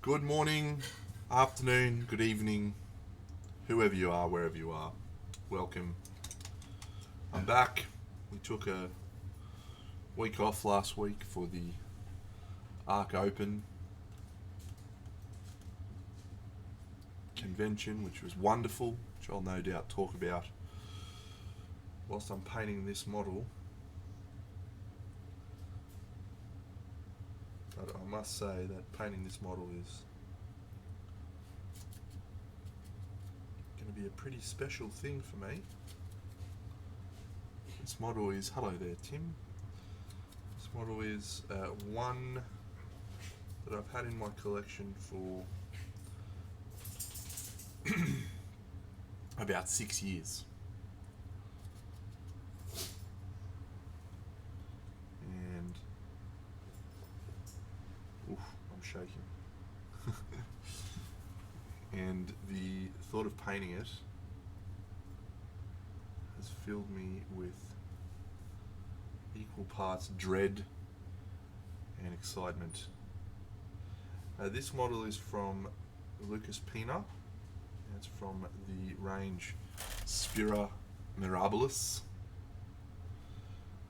Good morning, afternoon, good evening, whoever you are, wherever you are. Welcome. I'm back. We took a week off last week for the Arc Open convention, which was wonderful, which I'll no doubt talk about whilst I'm painting this model. But I must say that painting this model is going to be a pretty special thing for me. This model is, hello there Tim, this model is one that I've had in my collection for about 6 years. And I'm shaking. And the thought of painting it has filled me with equal parts dread and excitement. This model is from Lucas Pina. It's from the range Spira Mirabilis.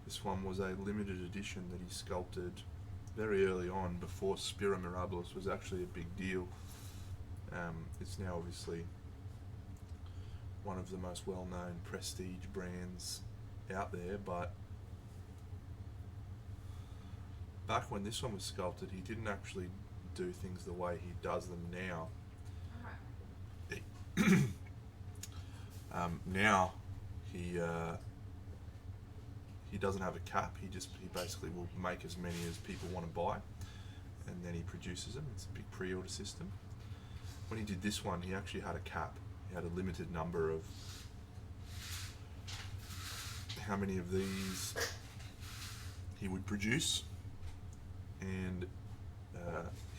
This one was a limited edition that he sculpted very early on, before Spira Mirabilis was actually a big deal. It's now obviously one of the most well-known prestige brands out there, but back when this one was sculpted, he didn't actually do things the way he does them now. Now he doesn't have a cap. He basically will make as many as people want to buy, and then he produces them. It's a big pre-order system. When he did this one, he actually had a cap. He had a limited number of how many of these he would produce, and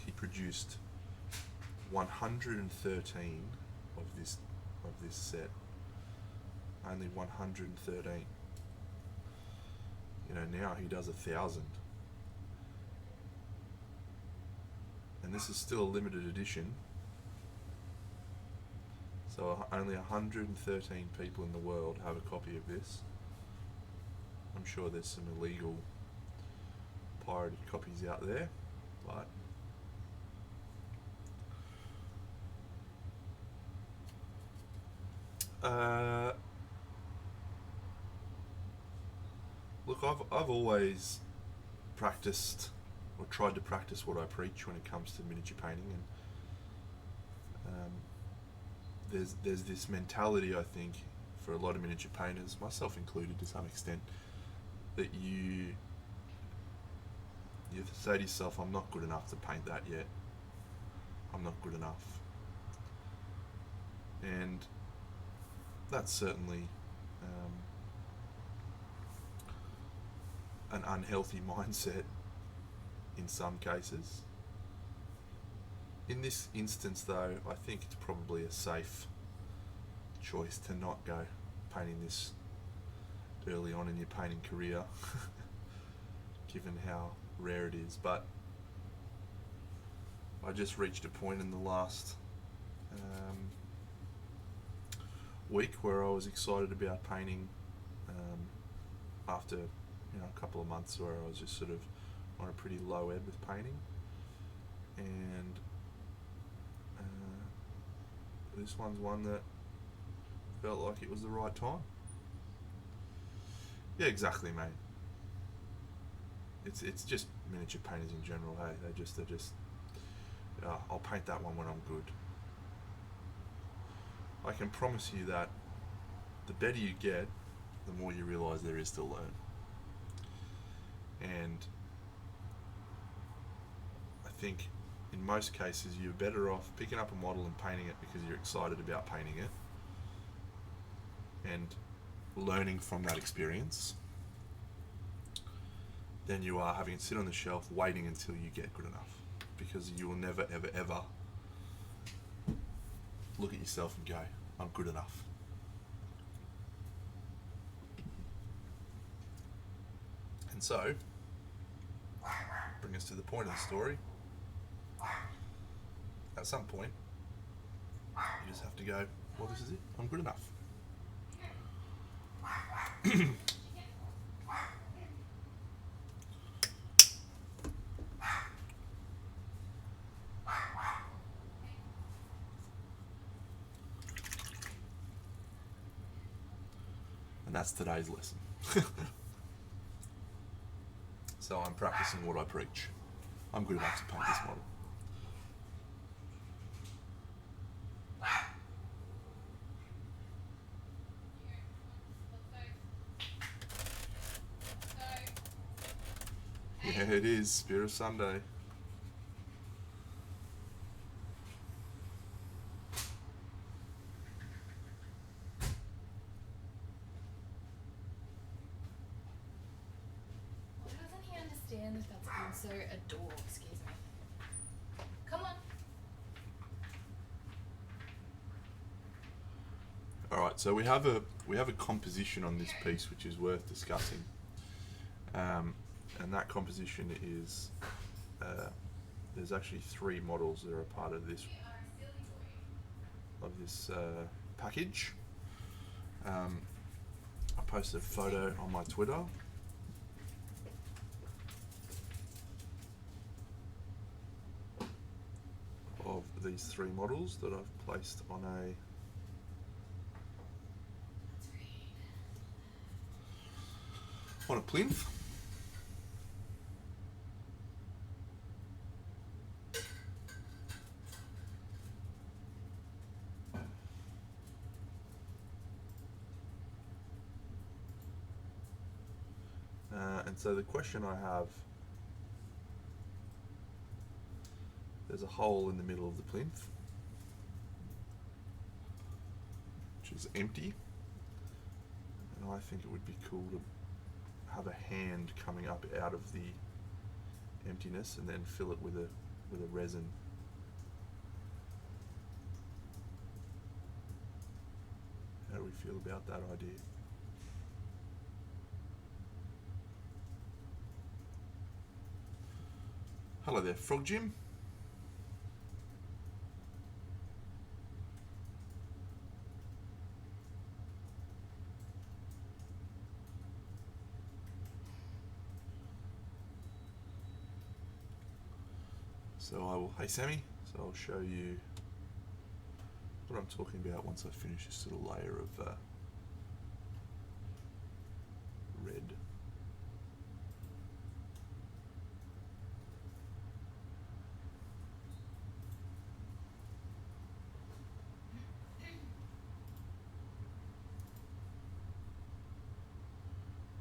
he produced 113 of this set. Only 113. Now he does 1,000, and this is still a limited edition. So only 113 people in the world have a copy of this. I'm sure there's some illegal pirated copies out there, but look, I've always practiced or tried to practice what I preach when it comes to miniature painting, and there's this mentality, I think, for a lot of miniature painters, myself included to some extent, that you say to yourself, I'm not good enough to paint that yet. I'm not good enough. And that's certainly an unhealthy mindset in some cases. In this instance, though, I think it's probably a safe choice to not go painting this early on in your painting career, given how rare it is. But I just reached a point in the last week where I was excited about painting, after a couple of months where I was just sort of on a pretty low ebb with painting, and this one's one that felt like it was the right time. Yeah, exactly, mate. It's just miniature painters in general. Hey, they're just I'll paint that one when I'm good. I can promise you that the better you get, the more you realise there is to learn. And I think in most cases you're better off picking up a model and painting it because you're excited about painting it and learning from that experience than you are having it sit on the shelf waiting until you get good enough, because you will never ever ever look at yourself and go, I'm good enough. And so, bring us to the point of the story. at some point, you just have to go, well, this is it. I'm good enough. And that's today's lesson. So I'm practicing what I preach. I'm good enough to paint this model. Yeah, it is. Spirit of Sunday. Why doesn't he understand that that's also a door? Excuse me. Come on. All right, so we have a composition on this piece which is worth discussing, and that composition is there's actually 3 models that are a part of this package. I posted a photo on my Twitter. Of these 3 models that I've placed on a plinth. And so the question I have, there's a hole in the middle of the plinth, which is empty, and I think it would be cool to have a hand coming up out of the emptiness and then fill it with a resin. How do we feel about that idea? Hello there, Frog Jim. Hey Sammy, so I'll show you what I'm talking about once I finish this little layer of red.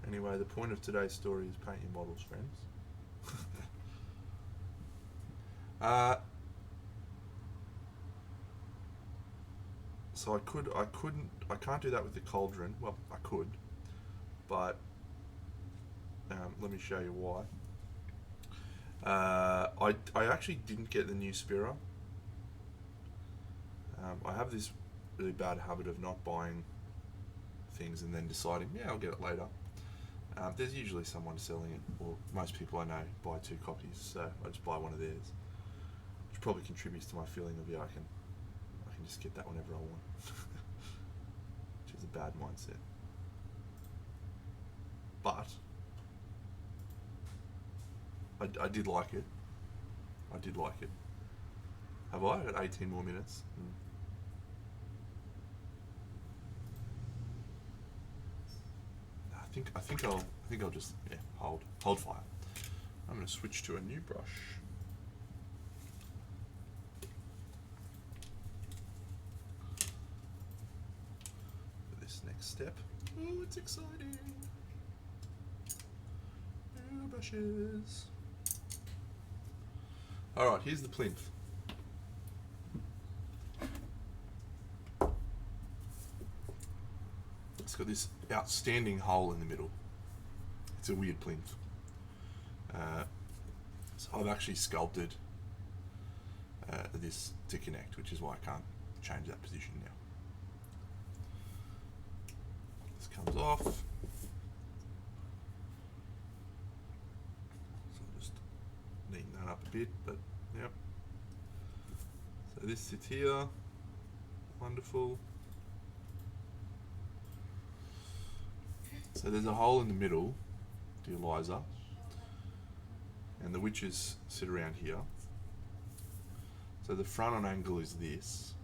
Anyway, the point of today's story is paint your models, friends. So I can't do that with the cauldron. Well, I could, but let me show you why. I actually didn't get the new Spira. I have this really bad habit of not buying things and then deciding, yeah, I'll get it later. There's usually someone selling it, or most people I know buy 2 copies, so I just buy one of theirs, which probably contributes to my feeling of, yeah, I can just get that whenever I want, which is a bad mindset. But I did like it. Have I got 18 more minutes? I think I'll just hold fire. I'm going to switch to a new brush. For this next step. Oh, it's exciting. New brushes. All right, here's the plinth. It's got this outstanding hole in the middle. It's a weird plinth. So I've actually sculpted this to connect, which is why I can't change that position now. This comes off. So I'll just neaten that up a bit, but yep. So this sits here. Wonderful. So there's a hole in the middle, dear Liza, and the witches sit around here. So the front on angle is this.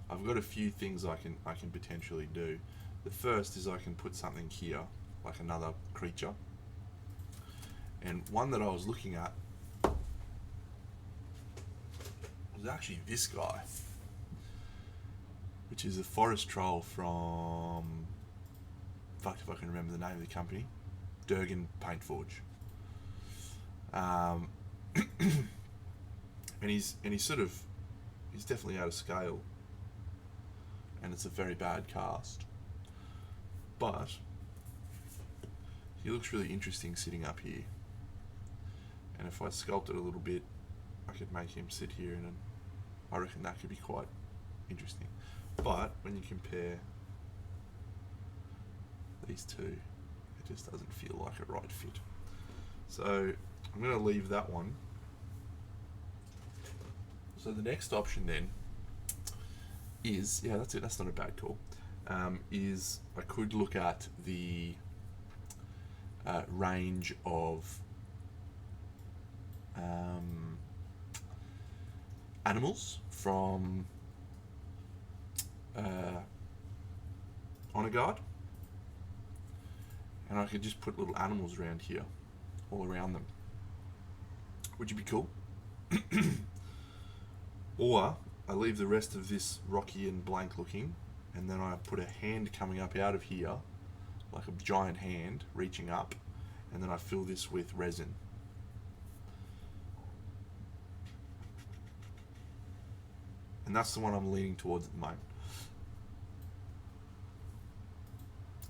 I've got a few things I can potentially do. The first is I can put something here, like another creature. And one that I was looking at was actually this guy, which is a forest troll from, fuck if I can remember the name of the company, Durgan Paint Forge. And he's definitely out of scale, and it's a very bad cast, but he looks really interesting sitting up here. And if I sculpt it a little bit, I could make him sit here, and I reckon that could be quite interesting. But when you compare these two, it just doesn't feel like a right fit. So I'm going to leave that one. So the next option then is, yeah, that's it, that's not a bad call, is I could look at the range of animals from Honor Guard, and I could just put little animals around here, all around them. Would you be cool? Or I leave the rest of this rocky and blank looking, and then I put a hand coming up out of here, like a giant hand reaching up, and then I fill this with resin. And that's the one I'm leaning towards at the moment.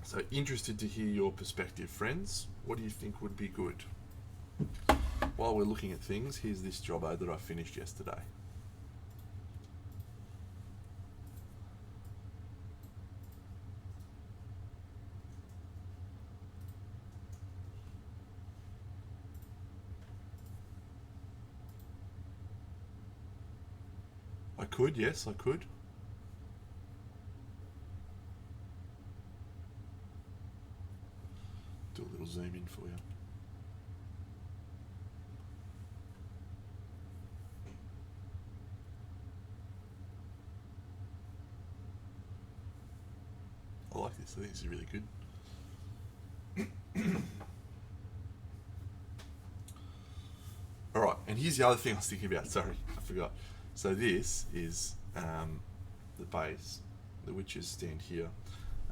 So interested to hear your perspective, friends. What do you think would be good? While we're looking at things, here's this jobbo that I finished yesterday. I could, yes, I could. Do a little zoom in for you. I like this, I think this is really good. Alright, and here's the other thing I was thinking about, sorry, I forgot. So this is the base, the witches stand here.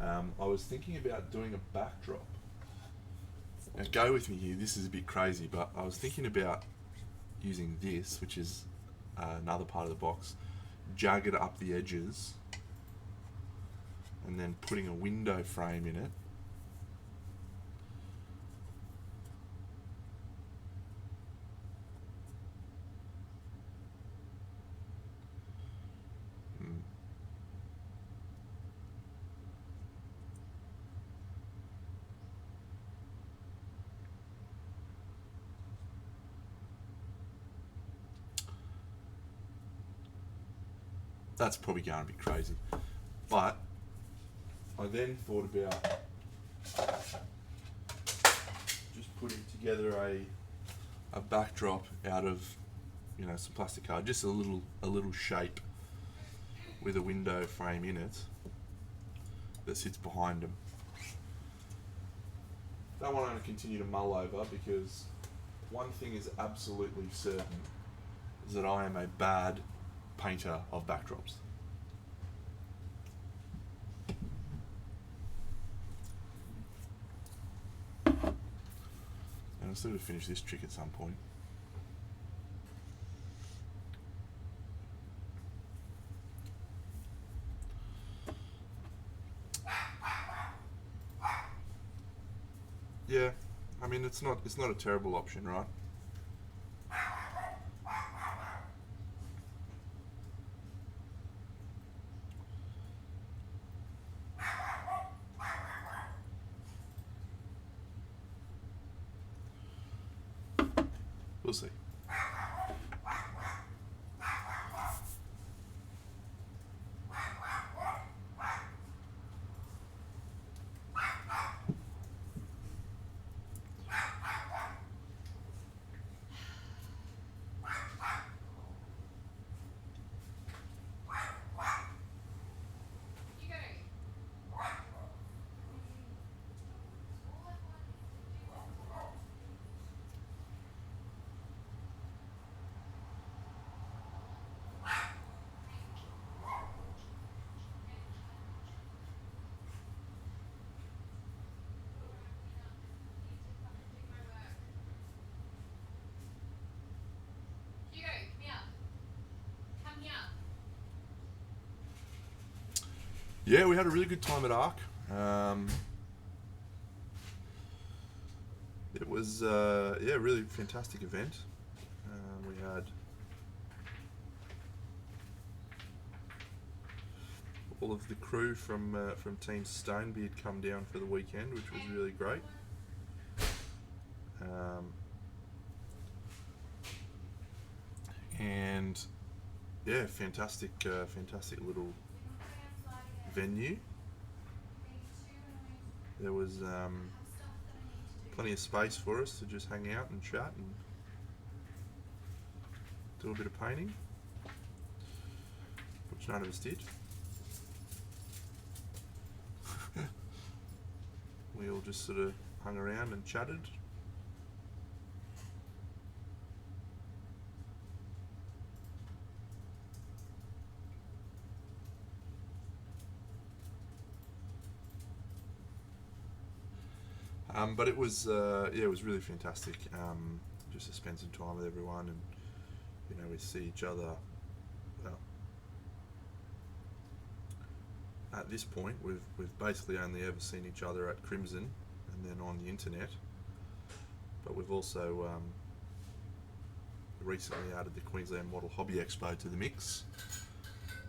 I was thinking about doing a backdrop. Now go with me here, this is a bit crazy, but I was thinking about using this, which is another part of the box, jagged up the edges, and then putting a window frame in it. That's probably going to be crazy. But I then thought about just putting together a backdrop out of, you know, some plastic card, just a little shape with a window frame in it that sits behind them. That one I'm going to continue to mull over, because one thing is absolutely certain, is that I am a bad painter of backdrops. And I'll still have to finish this trick at some point. Yeah, I mean it's not a terrible option, right? We'll see. Yeah, we had a really good time at Arc. It was yeah, a really fantastic event. We had all of the crew from Team Stonebeard come down for the weekend, which was really great. And yeah, fantastic little venue. There was plenty of space for us to just hang out and chat and do a bit of painting, which none of us did. We all just sort of hung around and chatted. But it was yeah, it was really fantastic. Just to spend some time with everyone, and you know, we see each other. Well, at this point, we've basically only ever seen each other at Crimson, and then on the internet. But we've also recently added the Queensland Model Hobby Expo to the mix,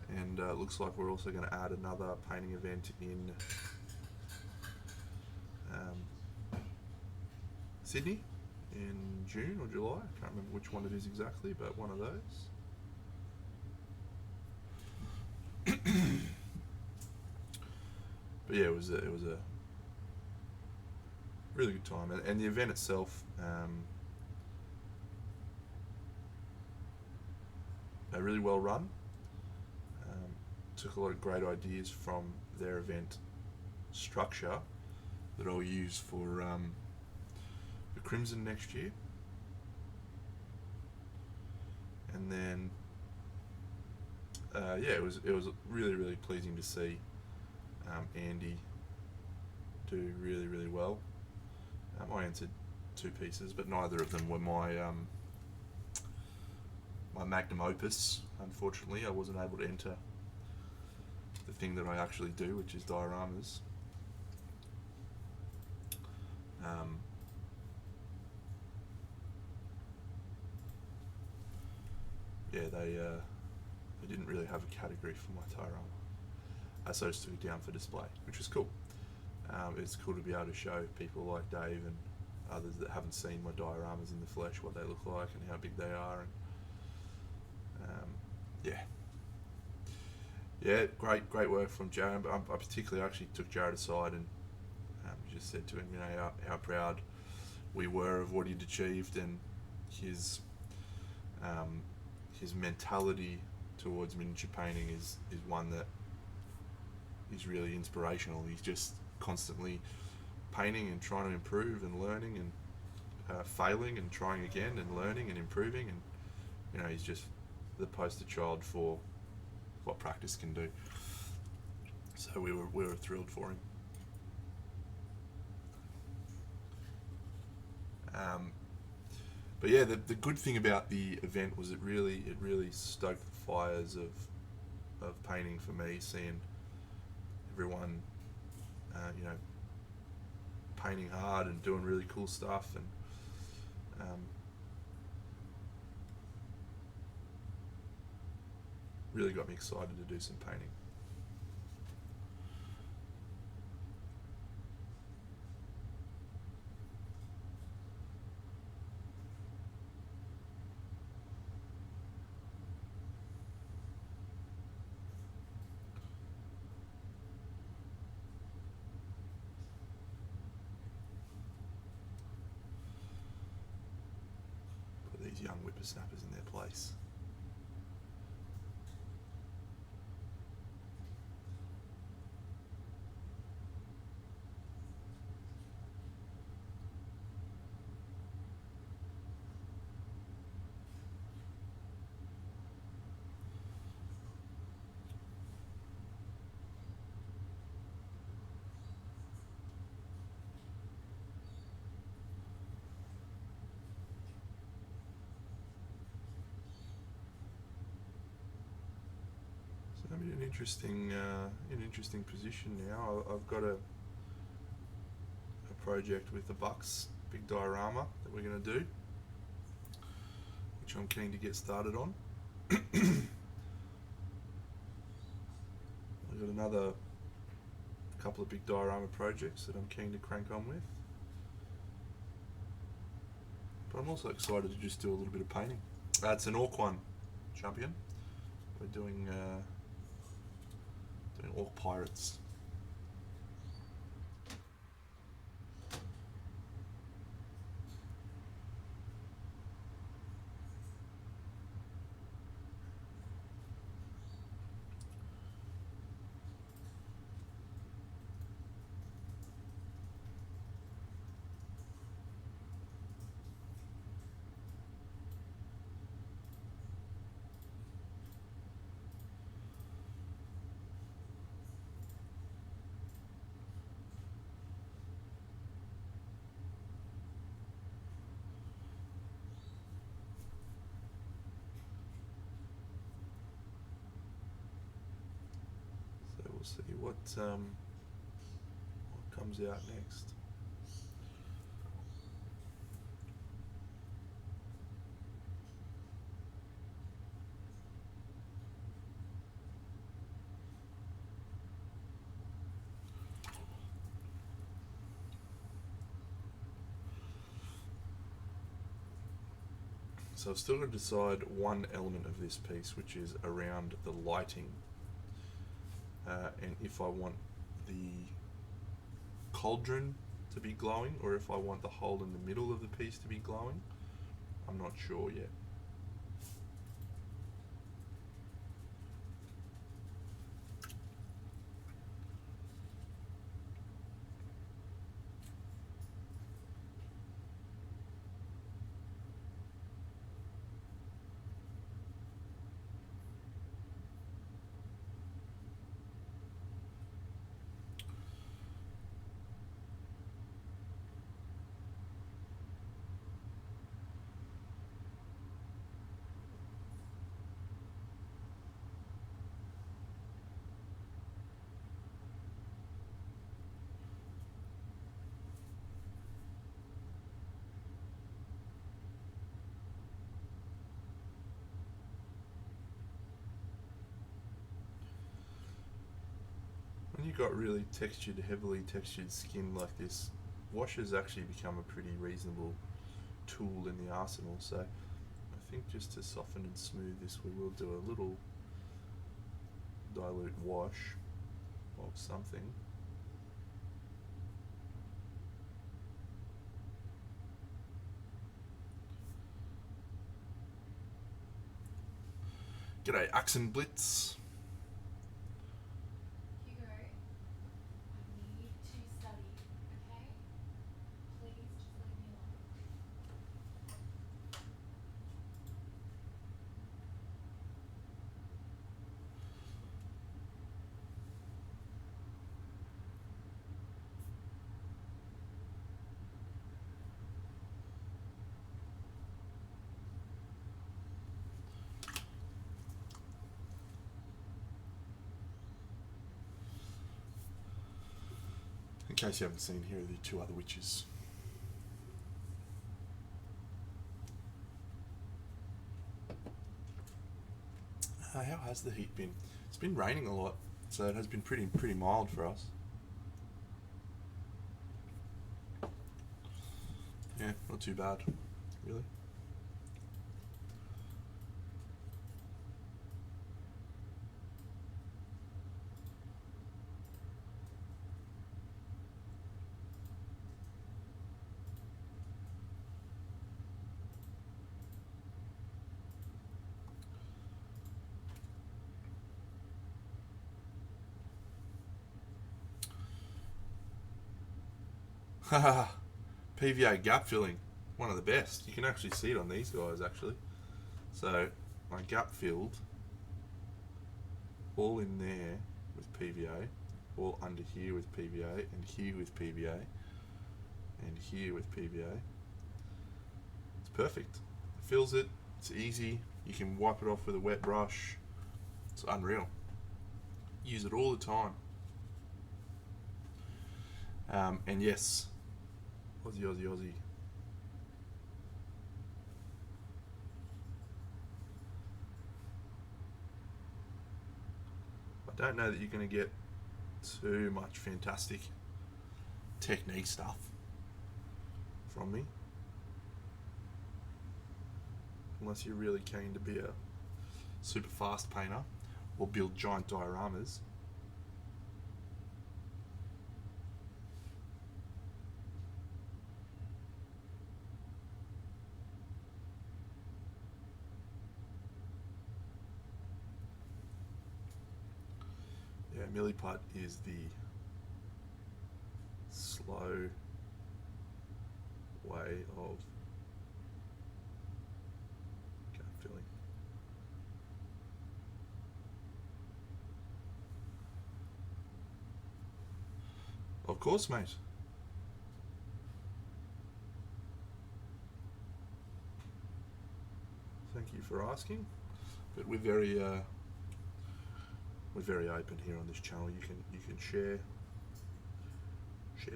and it looks like we're also going to add another painting event in Sydney in June or July. I can't remember which one it is exactly, but one of those. But yeah, it was a really good time, and the event itself, really well run. Took a lot of great ideas from their event structure that I'll use for the Crimson next year, and then yeah, it was really pleasing to see Andy do really well. I answered 2 pieces, but neither of them were my my magnum opus. Unfortunately, I wasn't able to enter the thing that I actually do, which is dioramas. Yeah, they didn't really have a category for my diorama, so I just took it down for display, which was cool. It's cool to be able to show people like Dave and others that haven't seen my dioramas in the flesh what they look like and how big they are, and yeah, great work from Jared. But I particularly actually took Jared aside and just said to him, you know, how proud we were of what he'd achieved, and his mentality towards miniature painting is one that is really inspirational. He's just constantly painting and trying to improve and learning and failing and trying again and learning and improving, and you know, he's just the poster child for what practice can do. So we were thrilled for him. But yeah, the good thing about the event was it really stoked the fires of painting for me, seeing everyone you know, painting hard and doing really cool stuff, and really got me excited to do some painting. Put these young whippersnappers in their place. I'm in an interesting position now. I've got a project with the Bucks, big diorama that we're going to do, which I'm keen to get started on. I've got another couple of big diorama projects that I'm keen to crank on with. But I'm also excited to just do a little bit of painting. It's an Orc one, champion. We're doing Orc pirates. So we'll see what comes out next. So I've still got to decide one element of this piece, which is around the lighting, and if I want the cauldron to be glowing or if I want the hole in the middle of the piece to be glowing. I'm not sure yet. When you've got really heavily textured skin like this, wash has actually become a pretty reasonable tool in the arsenal. So I think just to soften and smooth this, we will do a little dilute wash of something. G'day, Axenblitz. Hugo, I need to study, okay? Please just leave me alone. In case you haven't seen, here are the two other witches. How has the heat been? It's been raining a lot, so it has been pretty mild for us. Yeah, not too bad, really. Haha, PVA gap filling, one of the best. You can actually see it on these guys actually. So my gap filled all in there with PVA, all under here with PVA, and here with PVA, and here with PVA. It's perfect. It fills it, it's easy, you can wipe it off with a wet brush. It's unreal. Use it all the time. And yes, Aussie, Aussie, Aussie. I don't know that you're going to get too much fantastic technique stuff from me, unless you're really keen to be a super fast painter or build giant dioramas. Yeah, milliput is the slow way of filling. Of course, mate. Thank you for asking. But we're very open here on this channel. You can share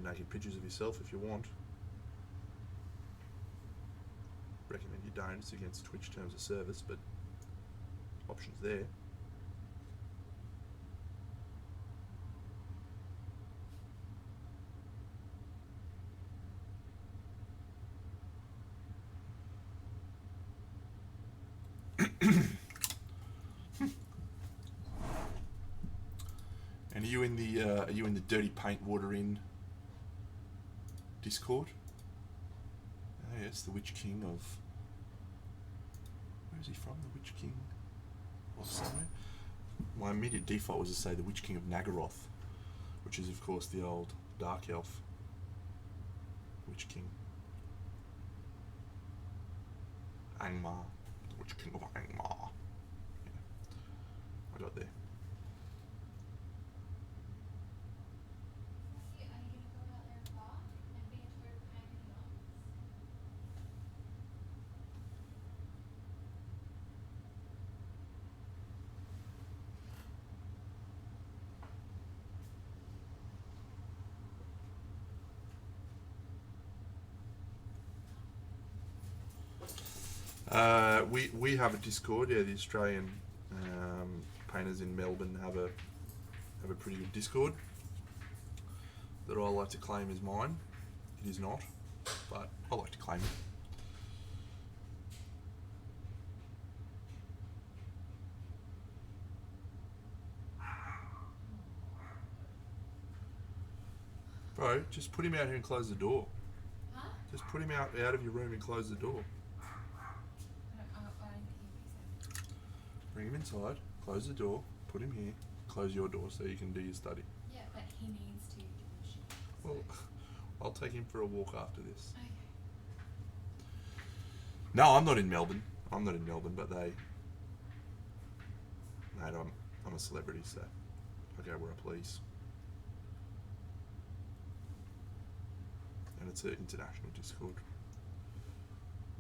naked pictures of yourself if you want. Recommend you don't. It's against Twitch terms of service, but options there. And are you in the dirty paint water in Discord? Oh yes, the Witch King of, where is he from? The Witch King of somewhere. My immediate default was to say the Witch King of Nagaroth, which is of course the old dark elf Witch King. Angmar, the Witch King of Angmar. Yeah, I got there. Are you going to go out there far and be a total pain in the arse? We have a Discord. Yeah, the Australian painters in Melbourne have a pretty good Discord that I like to claim is mine. It is not, but I like to claim it. Bro, just put him out here and close the door. Huh? Just put him out of your room and close the door. I didn't hear what you said. Bring him inside, close the door, put him here, close your door so you can do your study. Yeah, but he needs to do the shit. Well, I'll take him for a walk after this. Okay. No, I'm not in Melbourne. But mate, I'm a celebrity, so I go where I please. And it's an international Discord.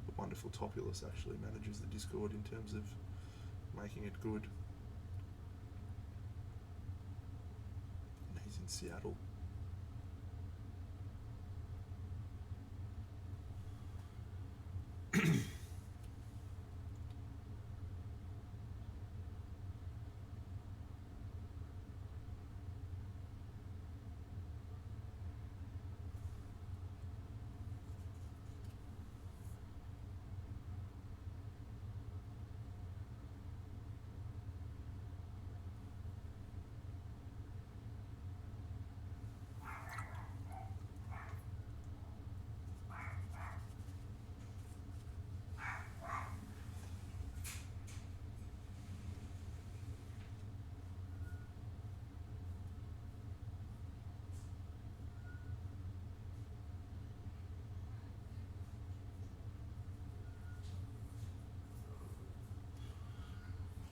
The wonderful Topulus actually manages the Discord in terms of making it good. And he's in Seattle.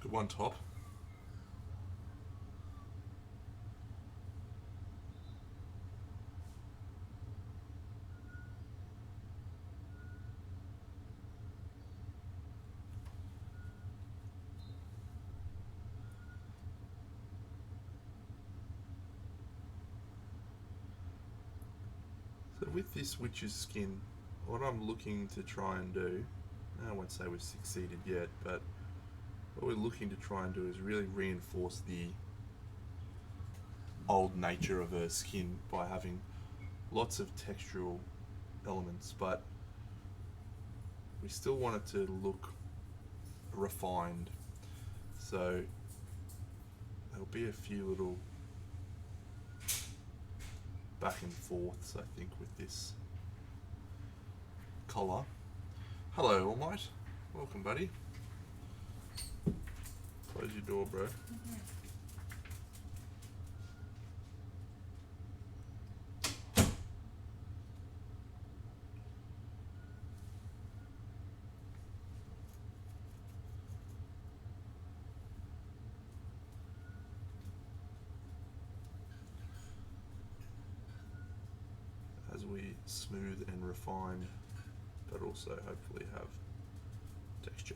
Good one, Top. with this witch's skin, what I'm looking to try and do, I won't say we've succeeded yet, but what we're looking to try and do is really reinforce the old nature of her skin by having lots of textural elements, but we still want it to look refined. So there'll be a few little back and forths, I think, with this collar. Hello, All Might. Welcome, buddy. Close your door, bro. As we smooth and refine, but also hopefully have texture.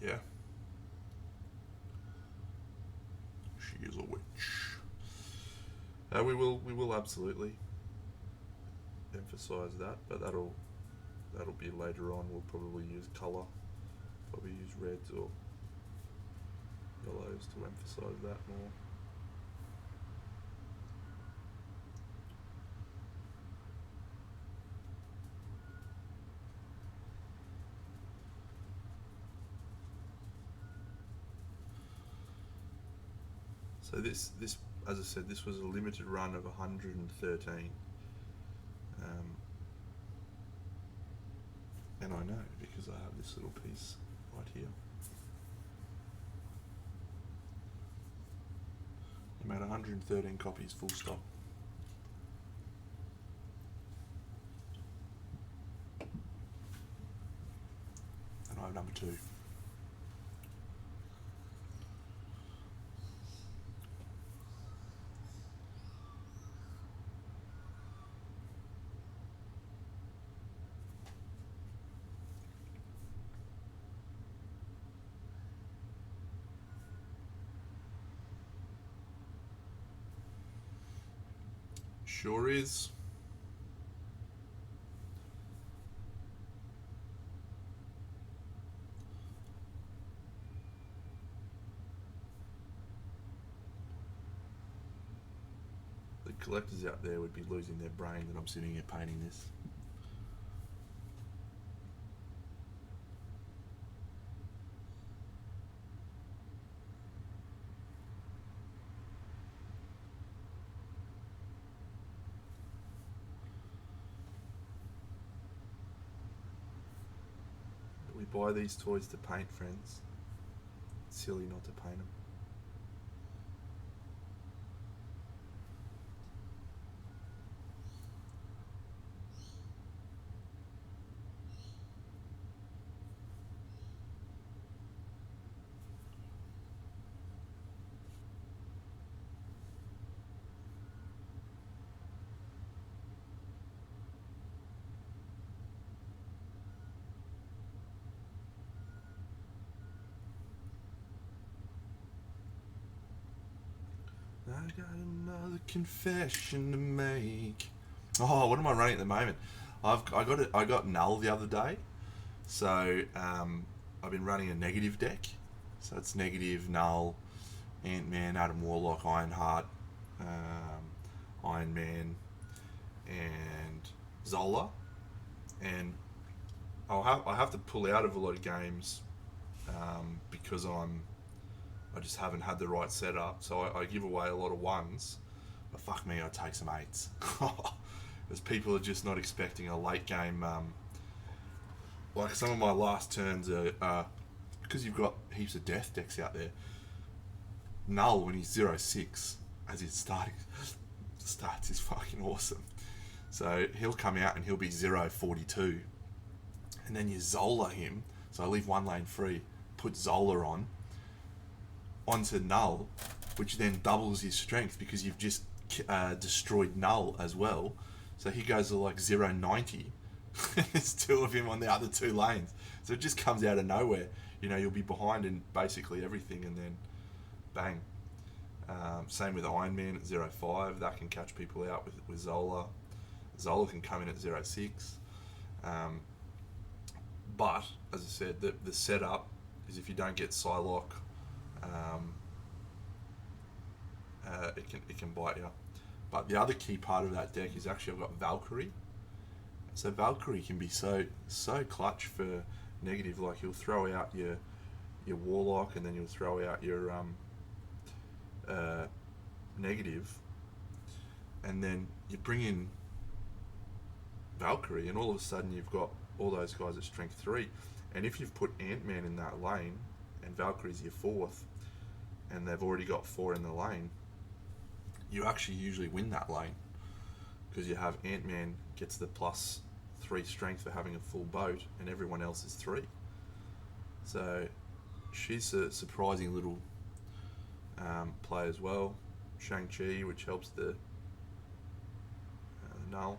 Yeah. She is a witch. We will absolutely emphasize that, but that'll be later on. We'll probably use colour, probably use reds or yellows to emphasize that more. So this, as I said, this was a limited run of 113. And I know because I have this little piece right here. I made 113 copies, full stop. And I have number 2. Sure is. The collectors out there would be losing their brain that I'm sitting here painting this. We buy these toys to paint, friends. It's silly not to paint them. I got another confession to make. Oh, what am I running at the moment? I got null the other day, so I've been running a negative deck. So it's negative, null, Ant-Man, Adam Warlock, Ironheart, Iron Man, and Zola, and I have to pull out of a lot of games because I just haven't had the right setup, so I give away a lot of 1s, but fuck me, I take some 8s. As people are just not expecting a late game, like some of my last turns are because you've got heaps of death decks out there. Null, when he's 0-6, as his starts is fucking awesome. So he'll come out and he'll be 0-42, and then you Zola him, so I leave 1 lane free, put Zola onto Null, which then doubles his strength because you've just destroyed Null as well. So he goes to like 0-90. There's 2 of him on the other 2 lanes. So it just comes out of nowhere. You know, you'll be behind in basically everything, and then bang. Same with Iron Man at 0.5. That can catch people out with Zola. Zola can come in at 0.6. But, as I said, the setup is if you don't get Psylocke, it can bite you. But the other key part of that deck is actually I've got Valkyrie. So Valkyrie can be so clutch for negative. Like you'll throw out your Warlock and then you'll throw out your negative, and then you bring in Valkyrie, and all of a sudden you've got all those guys at strength 3. And if you've put Ant-Man in that lane, and Valkyrie's your 4th, and they've already got 4 in the lane, you actually usually win that lane, because you have Ant-Man gets the +3 strength for having a full boat, and everyone else is 3. So she's a surprising little play as well. Shang-Chi, which helps the null,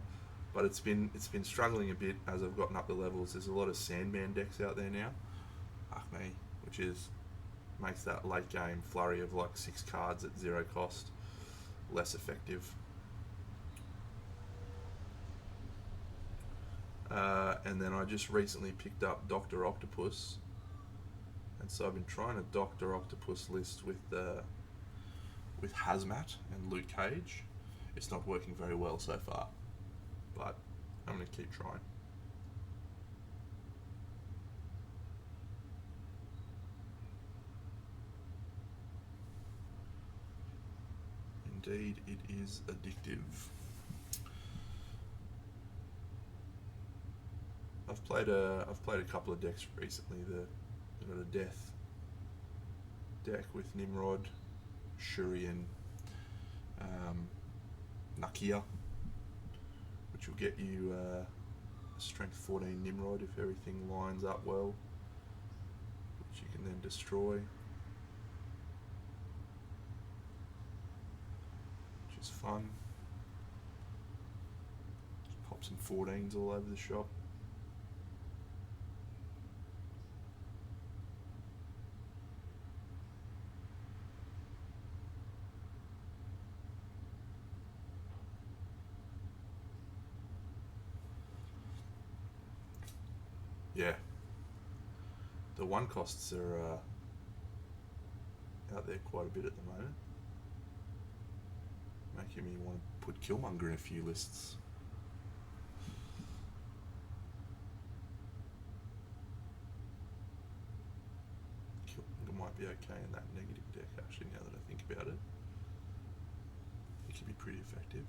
but it's been struggling a bit as I've gotten up the levels. There's a lot of Sandman decks out there now, which makes that late game flurry of like 6 cards at 0 cost less effective. And then I just recently picked up Dr. Octopus, and so I've been trying a Dr. Octopus list with Hazmat and Luke Cage. It's not working very well so far, but I'm going to keep trying. Indeed, it is addictive. I've played a couple of decks recently. I've got a death deck with Nimrod, Shuri, and Nakia, which will get you a strength 14 Nimrod if everything lines up well, which you can then destroy, which is fun. Just pop some 14s all over the shop. Yeah, the one costs are out there quite a bit at the moment, making me want to put Killmonger in a few lists. Killmonger might be okay in that negative deck, actually, now that I think about it. It could be pretty effective.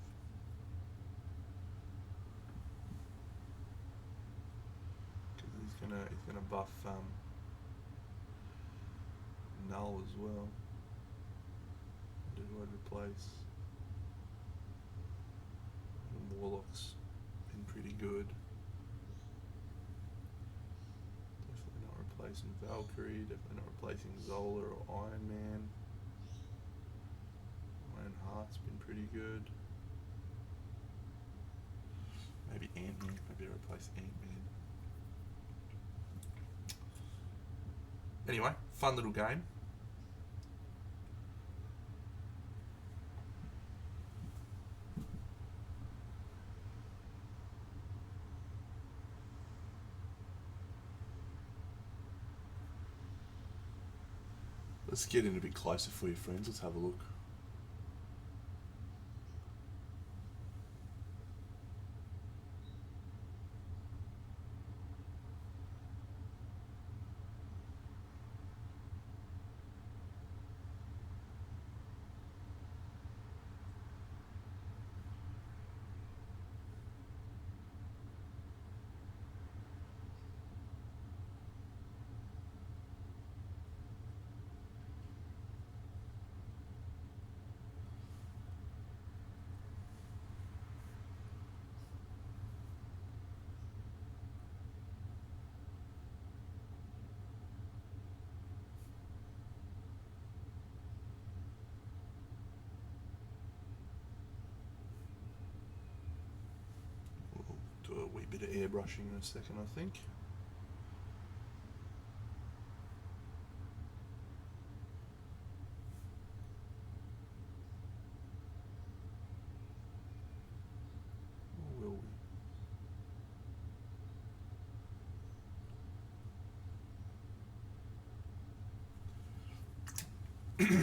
He's gonna buff Null as well. Who do I replace? And Warlock's been pretty good. Definitely not replacing Valkyrie. Definitely not replacing Zola or Iron Man. Iron Heart's been pretty good. Maybe Ant-Man. Maybe I replace Ant-Man. Anyway, fun little game. Let's get in a bit closer for you, friends. Let's have a look. Do a wee bit of airbrushing in a second, I think. Let's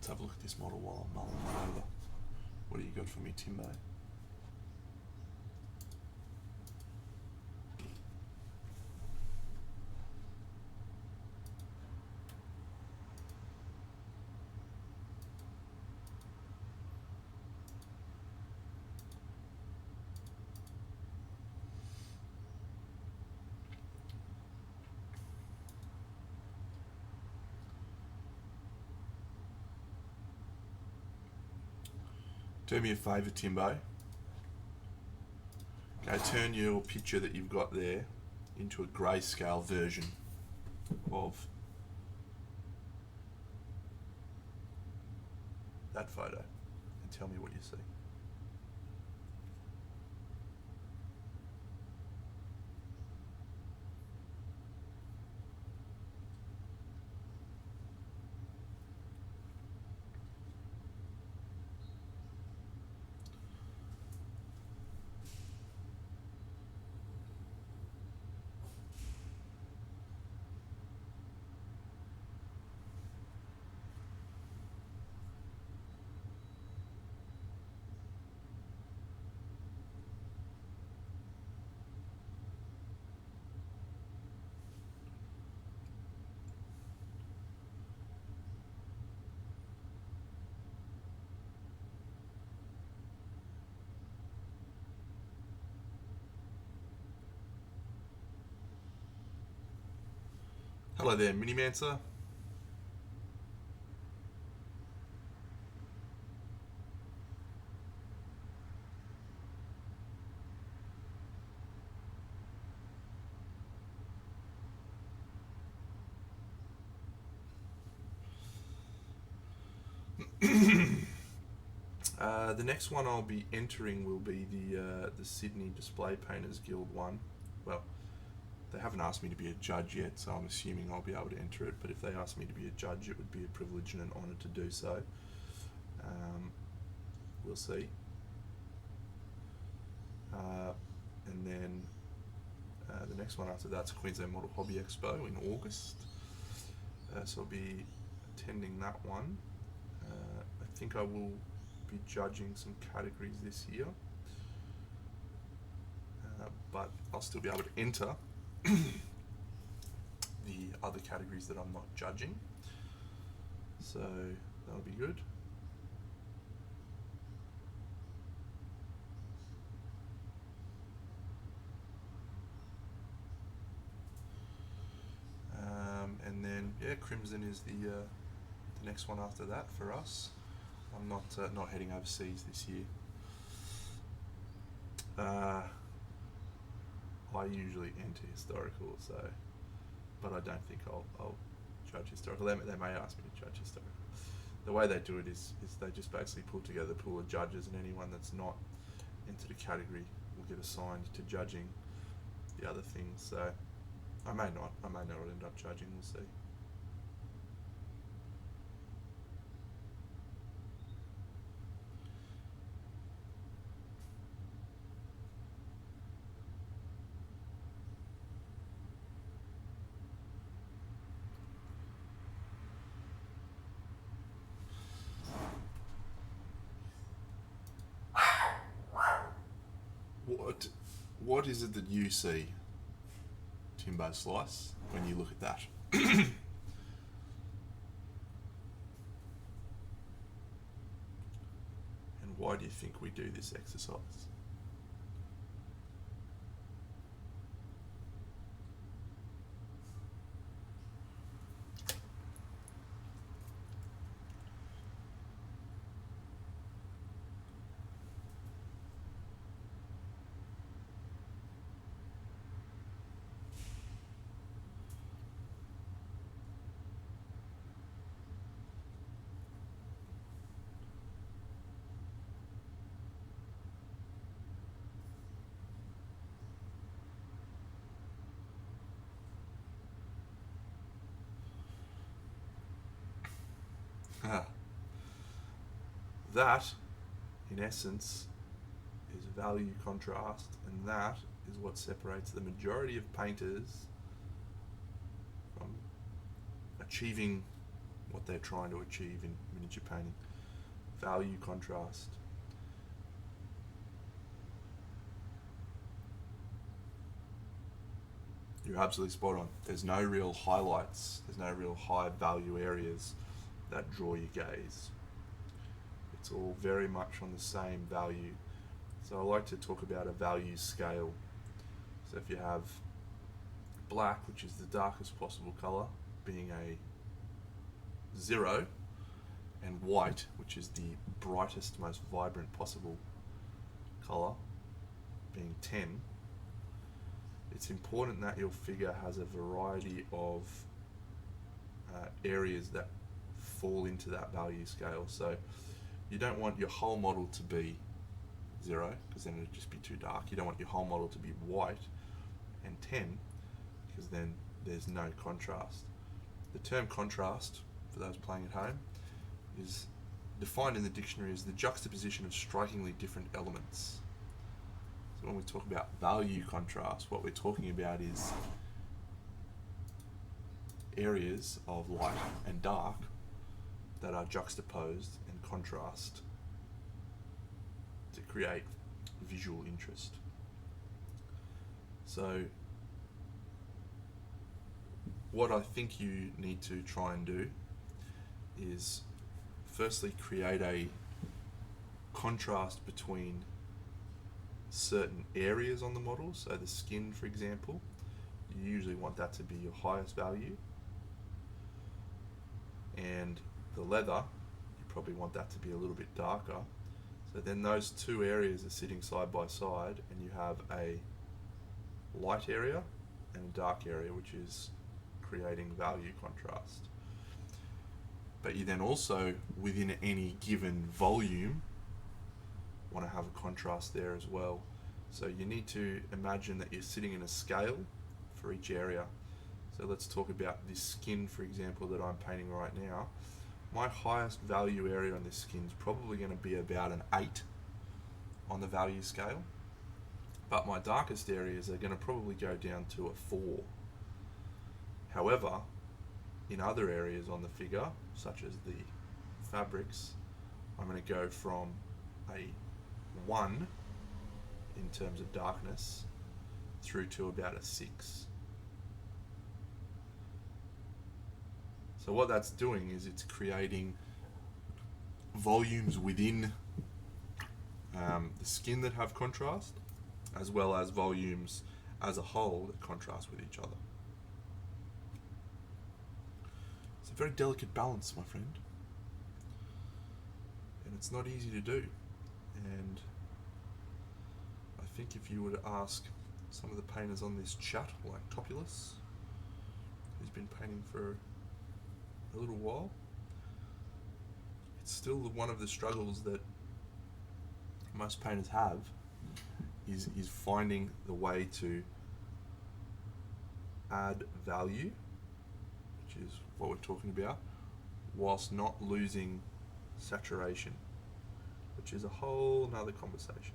have a look at this model while I'm mulling it over. What do you got for me, Timbo? Do me a favour, Timbo. Okay, turn your picture that you've got there into a grayscale version of that photo and tell me what you see. Hello there, Minimancer. The next one I'll be entering will be the Sydney Display Painters Guild one. Well, they haven't asked me to be a judge yet, so I'm assuming I'll be able to enter it. But if they ask me to be a judge, it would be a privilege and an honour to do so. We'll see. And then the next one after that's Queensland Model Hobby Expo in August. So I'll be attending that one. I think I will be judging some categories this year, but I'll still be able to enter the other categories that I'm not judging, so that'll be good. And then Crimson is the next one after that for us. I'm not heading overseas this year. I usually enter historical, but I don't think I'll judge historical. They may ask me to judge historical. The way they do it is they just basically pull together a pool of judges, and anyone that's not entered a category will get assigned to judging the other things. So I may not end up judging. We'll see. What is it that you see, Timbo Slice, when you look at that? And why do you think we do this exercise? That, in essence, is value contrast, and that is what separates the majority of painters from a achieving what they're trying to achieve in miniature painting. Value, contrast. You're absolutely spot on. There's no real highlights, there's no real high value areas that draw your gaze. It's all very much on the same value. So I like to talk about a value scale. So if you have black, which is the darkest possible colour, being a 0, and white, which is the brightest, most vibrant possible colour, being 10, it's important that your figure has a variety of areas that fall into that value scale. So you don't want your whole model to be 0, because then it would just be too dark. You don't want your whole model to be white and 10, because then there's no contrast. The term contrast, for those playing at home, is defined in the dictionary as the juxtaposition of strikingly different elements. So when we talk about value contrast, what we're talking about is areas of light and dark that are juxtaposed and contrast to create visual interest. So what I think you need to try and do is firstly create a contrast between certain areas on the model. So the skin, for example, you usually want that to be your highest value, and the leather, you probably want that to be a little bit darker. So then those two areas are sitting side by side, and you have a light area and a dark area, which is creating value contrast. But you then also, within any given volume, want to have a contrast there as well. So you need to imagine that you're sitting in a scale for each area. So let's talk about this skin, for example, that I'm painting right now. My highest value area on this skin is probably going to be about an 8 on the value scale, but my darkest areas are going to probably go down to a 4. However, in other areas on the figure, such as the fabrics, I'm going to go from a 1 in terms of darkness through to about a 6. So what that's doing is it's creating volumes within the skin that have contrast, as well as volumes as a whole that contrast with each other. It's a very delicate balance, my friend, and it's not easy to do. And I think if you were to ask some of the painters on this chat, like Topulus, who's been painting for a little while, it's still one of the struggles that most painters have, is finding the way to add value, which is what we're talking about, whilst not losing saturation, which is a whole nother conversation.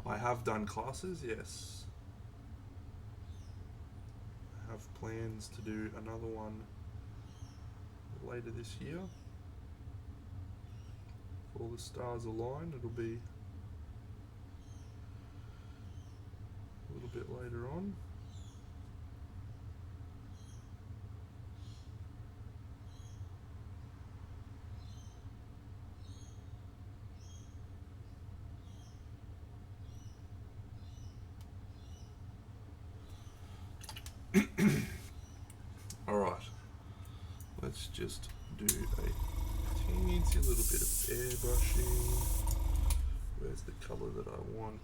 I have done classes, yes. I have plans to do another one later this year. If all the stars align, it'll be a little bit later on. Alright, let's just do a teensy little bit of airbrushing. Where's the colour that I want?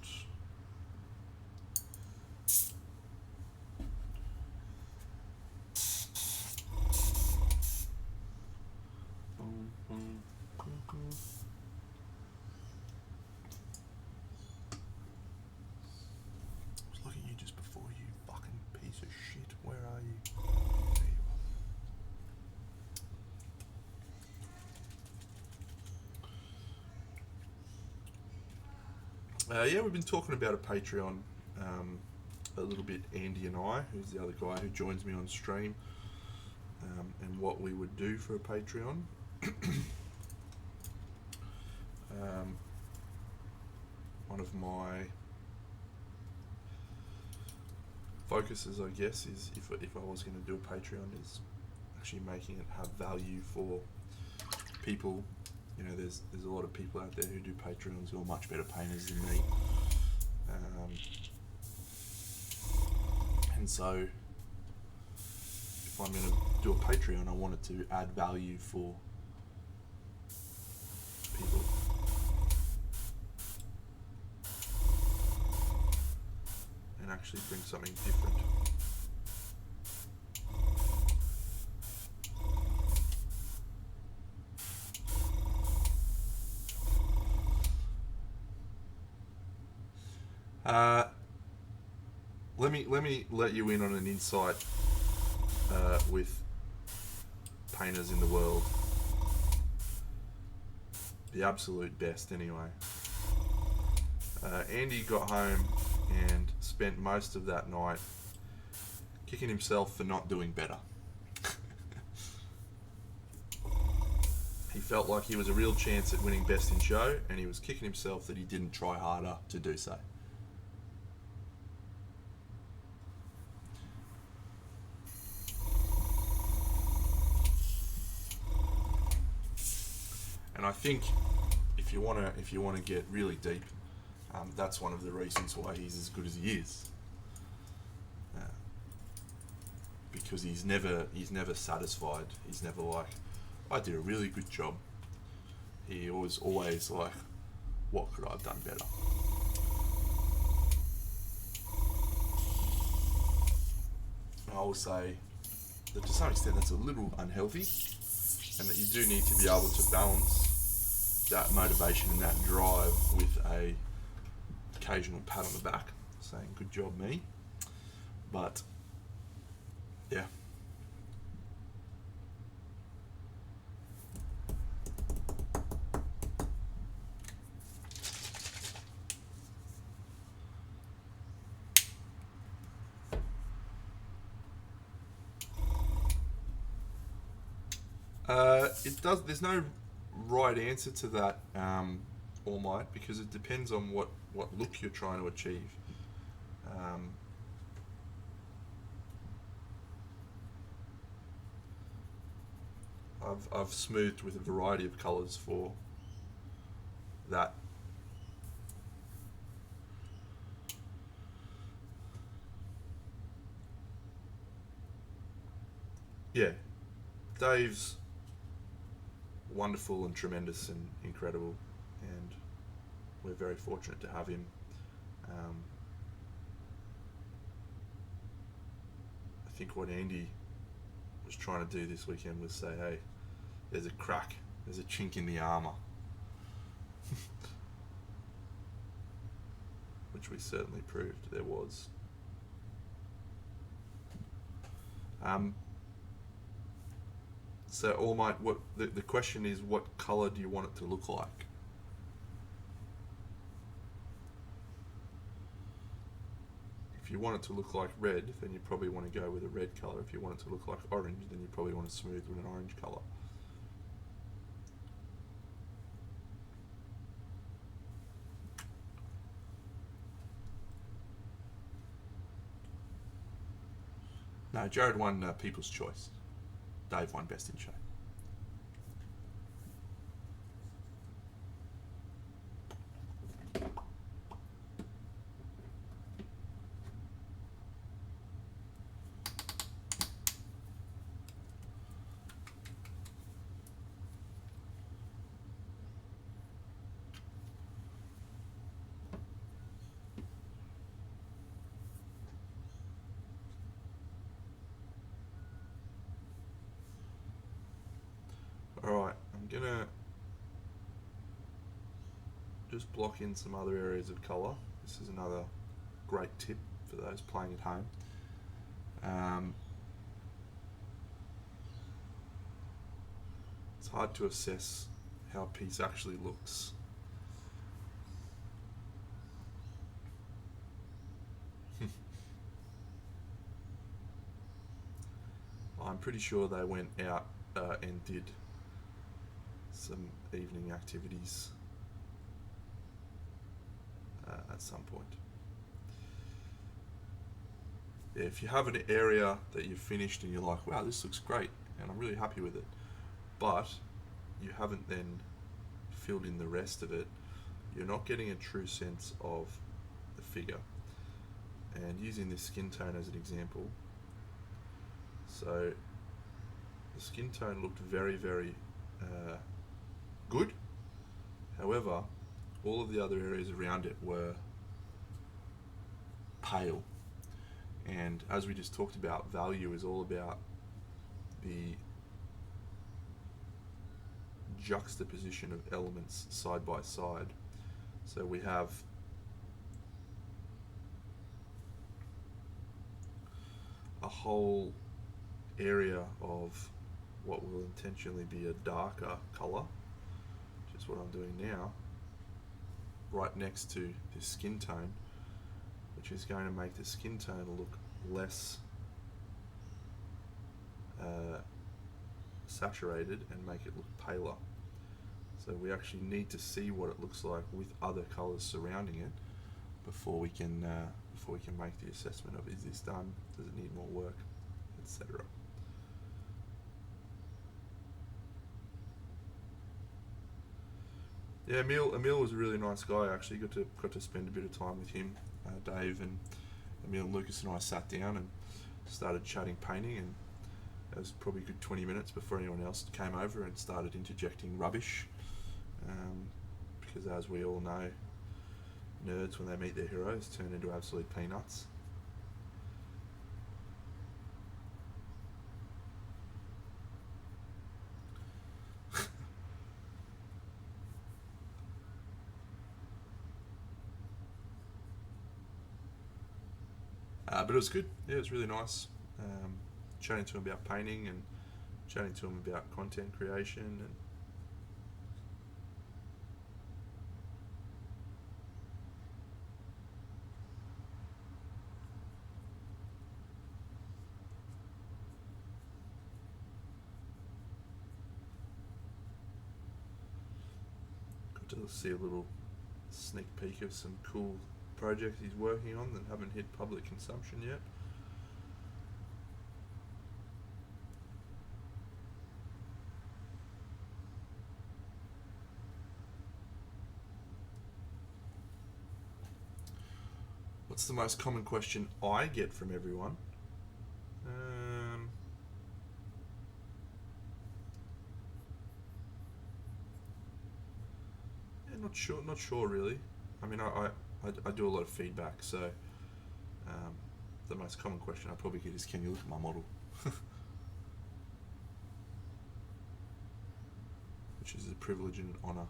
Yeah, we've been talking about a Patreon a little bit, Andy and I, who's the other guy who joins me on stream, and what we would do for a Patreon. One of my focuses, I guess, is if I was going to do a Patreon, is actually making it have value for people. You know, there's a lot of people out there who do Patreons who are much better painters than me. And so, if I'm going to do a Patreon, I want it to add value for people. And actually bring something different. Let me let you in on an insight with painters in the world. The absolute best, anyway. Andy got home and spent most of that night kicking himself for not doing better. He felt like he was a real chance at winning Best in Show, and he was kicking himself that he didn't try harder to do so. And I think if you wanna get really deep, that's one of the reasons why he's as good as he is. Because he's never satisfied. He's never like, I did a really good job. He was always like, what could I have done better? I will say that to some extent that's a little unhealthy, and that you do need to be able to balance that motivation and that drive with a occasional pat on the back saying good job me. But yeah, it does. There's no right answer to that, All Might, because it depends on what look you're trying to achieve. I've smoothed with a variety of colours for that. Yeah, Dave's wonderful and tremendous and incredible, and we're very fortunate to have him. I think what Andy was trying to do this weekend was say, hey, there's a crack, there's a chink in the armour. Which we certainly proved there was. So All Might, what the question is, what colour do you want it to look like? If you want it to look like red, then you probably want to go with a red colour. If you want it to look like orange, then you probably want to smooth with an orange colour. No, Jared won People's Choice. Dave won Best in Show. Alright, I'm gonna just block in some other areas of colour. This is another great tip for those playing at home. It's hard to assess how a piece actually looks pretty sure they went out and did some evening activities at some point. Yeah, if you have an area that you've finished and you're like, wow, this looks great and I'm really happy with it, but you haven't then filled in the rest of it, you're not getting a true sense of the figure. And using this skin tone as an example, so the skin tone looked very, very good. However, all of the other areas around it were pale. And as we just talked about, value is all about the juxtaposition of elements side by side. So we have a whole area of what will intentionally be a darker colour, which is what I'm doing now, right next to this skin tone, which is going to make the skin tone look less saturated and make it look paler. So we actually need to see what it looks like with other colours surrounding it before we can make the assessment of, is this done, does it need more work, etc. Yeah, Emil was a really nice guy. I actually got to spend a bit of time with him. Dave and Emil and Lucas and I sat down and started chatting painting, and it was probably a good 20 minutes before anyone else came over and started interjecting rubbish. Because as we all know, nerds, when they meet their heroes, turn into absolute peanuts. But it was good. Yeah, it was really nice. Chatting to him about painting and chatting to him about content creation and got to see a little sneak peek of some cool projects he's working on that haven't hit public consumption yet. What's the most common question I get from everyone? Yeah, not sure really. I mean, I do a lot of feedback, so the most common question I probably get is, can you look at my model? Which is a privilege and an honour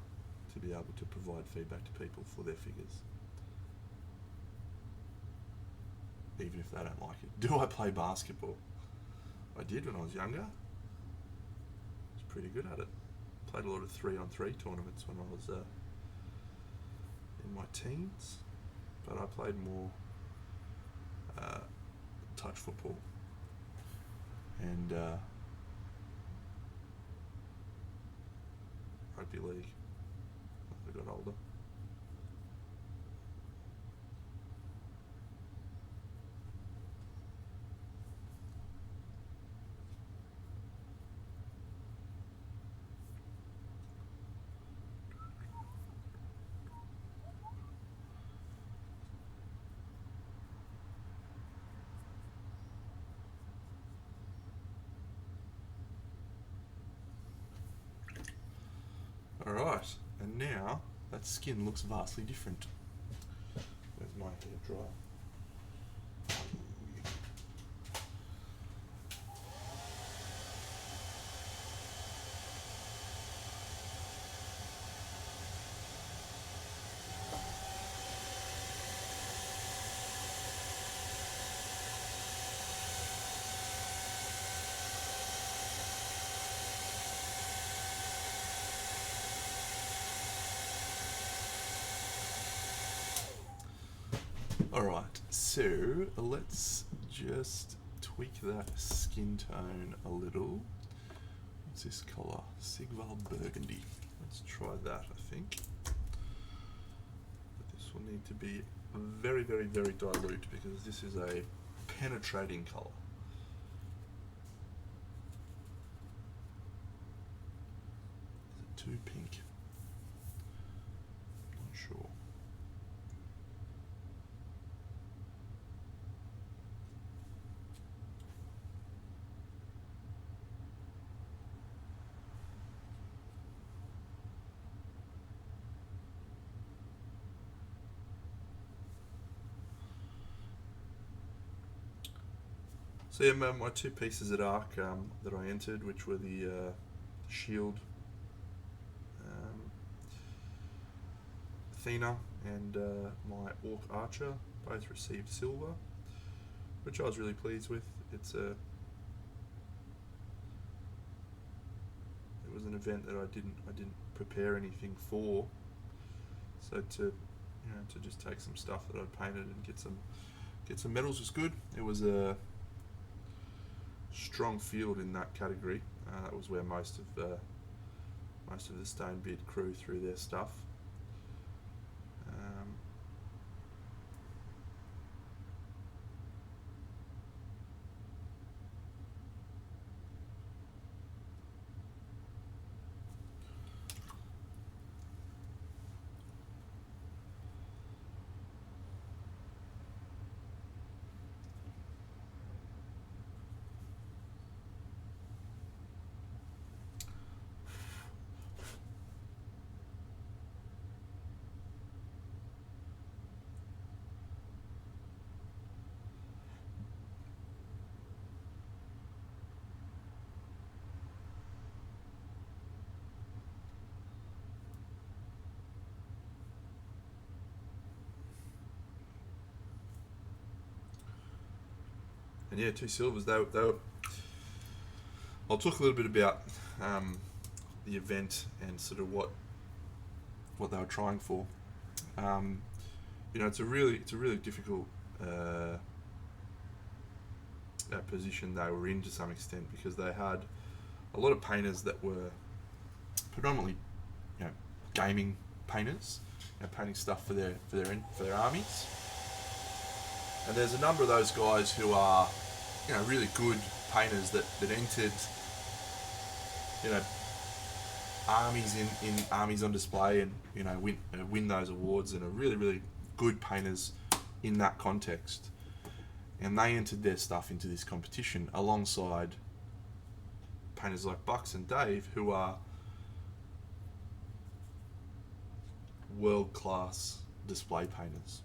to be able to provide feedback to people for their figures. Even if they don't like it. Do I play basketball? I did when I was younger. I was pretty good at it. Played a lot of 3-on-3 tournaments when I was in my teens, but I played more touch football and rugby league as I got older. Alright, and now that skin looks vastly different. Where's my hair dryer? Alright, so let's just tweak tweak that skin tone a little. What's this colour? Sigvald Burgundy. Let's try that, I think. But this will need to be very, very, very dilute because this is a penetrating colour. Is it too pink? Not sure. So yeah, my two pieces at Arc that I entered, which were the Shield Athena and my Orc Archer, both received silver, which I was really pleased with. It was an event that I didn't prepare anything for, so to just take some stuff that I'd painted and get some medals was good. It was a strong field in that category. That was where most of the Stonebeard crew threw their stuff. And yeah, two silvers. They were, I'll talk a little bit about the event and sort of what they were trying for. It's a really difficult position they were in to some extent, because they had a lot of painters that were predominantly, gaming painters, painting stuff for their armies. And there's a number of those guys who are, really good painters that entered, armies in armies on display and win those awards, and are really good painters in that context. And they entered their stuff into this competition alongside painters like Bucks and Dave, who are world-class display painters.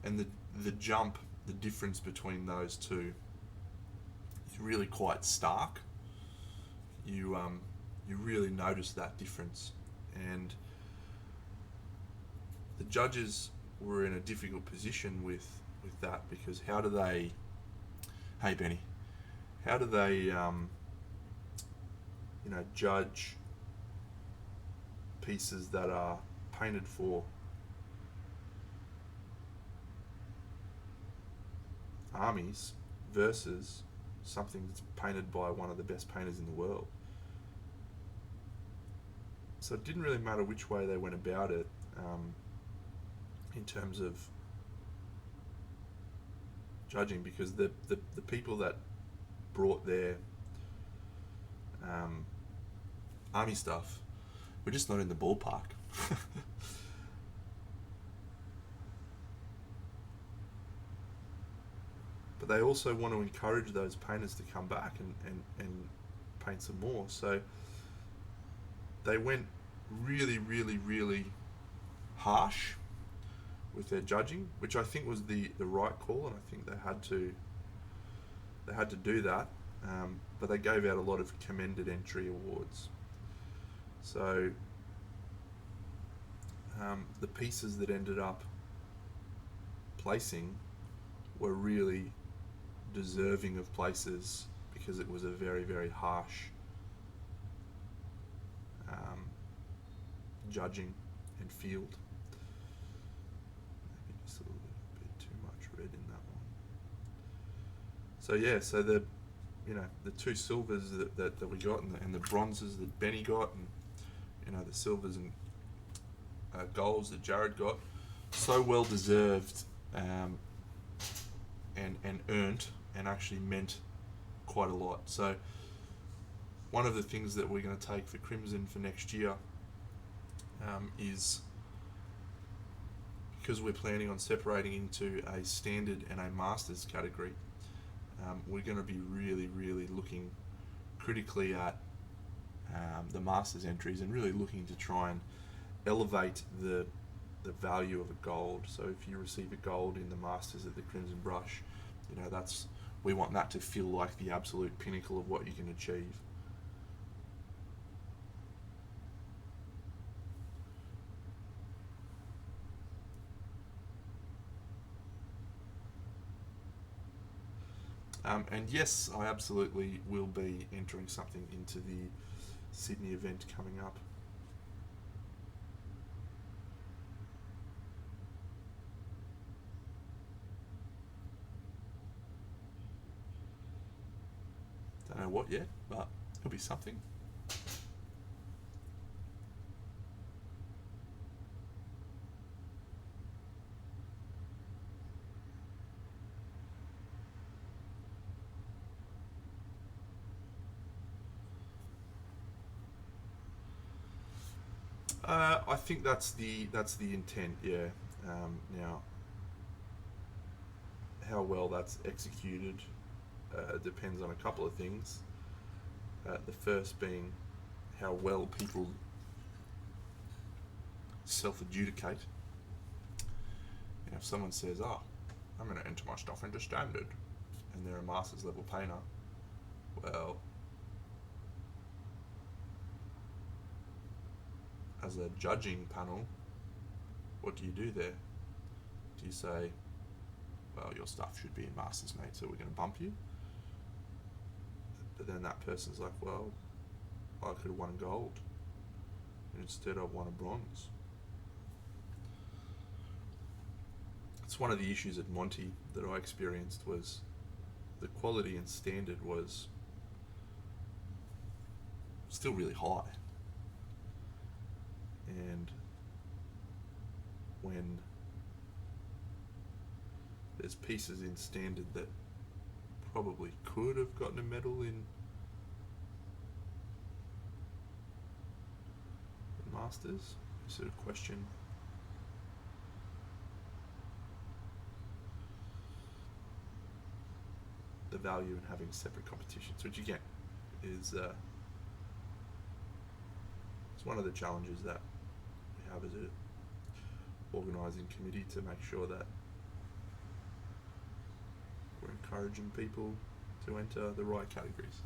And the difference between those two is really quite stark. You really notice that difference, and the judges were in a difficult position with that, because how do they judge pieces that are painted for armies versus something that's painted by one of the best painters in the world? So it didn't really matter which way they went about it, in terms of judging, because the people that brought their army stuff were just not in the ballpark. But they also want to encourage those painters to come back and paint some more. So they went really harsh with their judging, which I think was the right call, and I think they had to do that. But they gave out a lot of commended entry awards. So the pieces that ended up placing were really deserving of places, because it was a very harsh judging and field. Maybe just a little bit too much red in that one. So yeah, so the the two silvers that we got and the bronzes that Benny got, and the silvers and golds that Jared got, so well deserved, and earned, and actually meant quite a lot. So one of the things that we're going to take for Crimson for next year is, because we're planning on separating into a standard and a masters category, we're going to be really, really looking critically at the masters entries, and really looking to try and elevate the value of a gold. So if you receive a gold in the masters at the Crimson Brush, we want that to feel like the absolute pinnacle of what you can achieve. And yes, I absolutely will be entering something into the Sydney event coming up. Don't know what yet, but it'll be something. I think that's the intent. Yeah. Now, how well that's executed depends on a couple of things. The first being how well people self-adjudicate. If someone says, "Oh, I'm going to enter my stuff into standard," and they're a masters level painter, well, as a judging panel, what do you do there? Do you say, "Well, your stuff should be in masters, mate, so we're going to bump you"? But then that person's like, "Well, I could have won a gold, and instead I've won a bronze." It's one of the issues at Monty that I experienced, was the quality and standard was still really high. And when there's pieces in standard that probably could have gotten a medal in masters, you sort of question the value in having separate competitions, which again is it's one of the challenges that we have as a organising committee, to make sure that we're encouraging people to enter the right categories.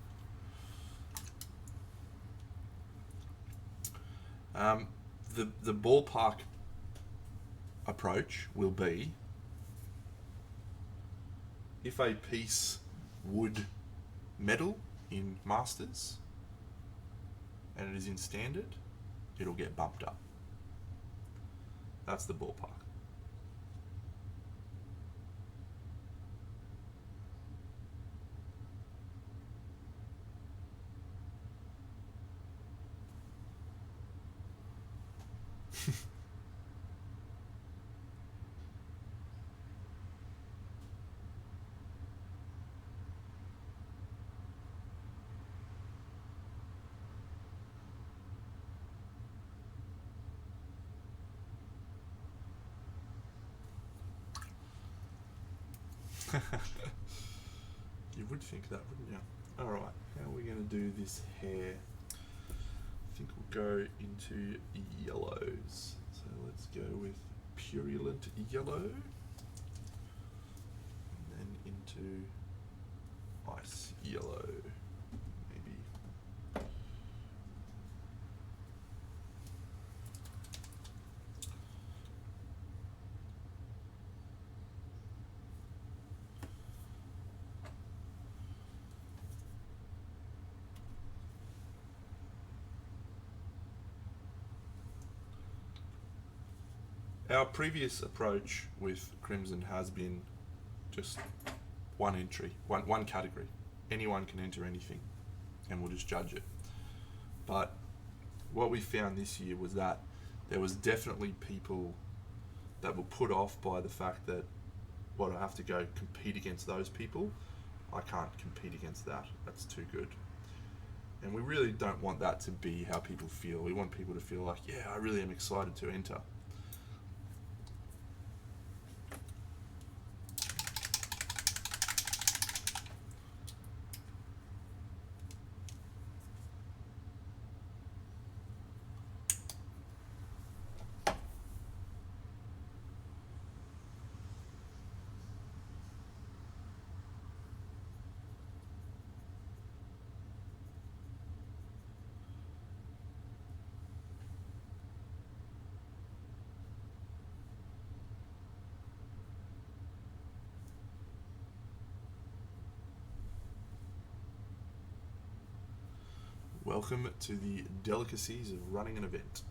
The ballpark approach will be, if a piece would medal in masters and it is in standard, it'll get bumped up. That's the ballpark. You would think that, wouldn't you? Alright, how are we going to do this hair? I think we'll go into yellows. So let's go with purulent yellow, and then into ice yellow, maybe. Our previous approach with Crimson has been just one entry, one category. Anyone can enter anything, and we'll just judge it. But what we found this year was that there was definitely people that were put off by the fact that, well, I have to go compete against those people. I can't compete against that. That's too good. And we really don't want that to be how people feel. We want people to feel like, yeah, I really am excited to enter. Welcome to the delicacies of running an event.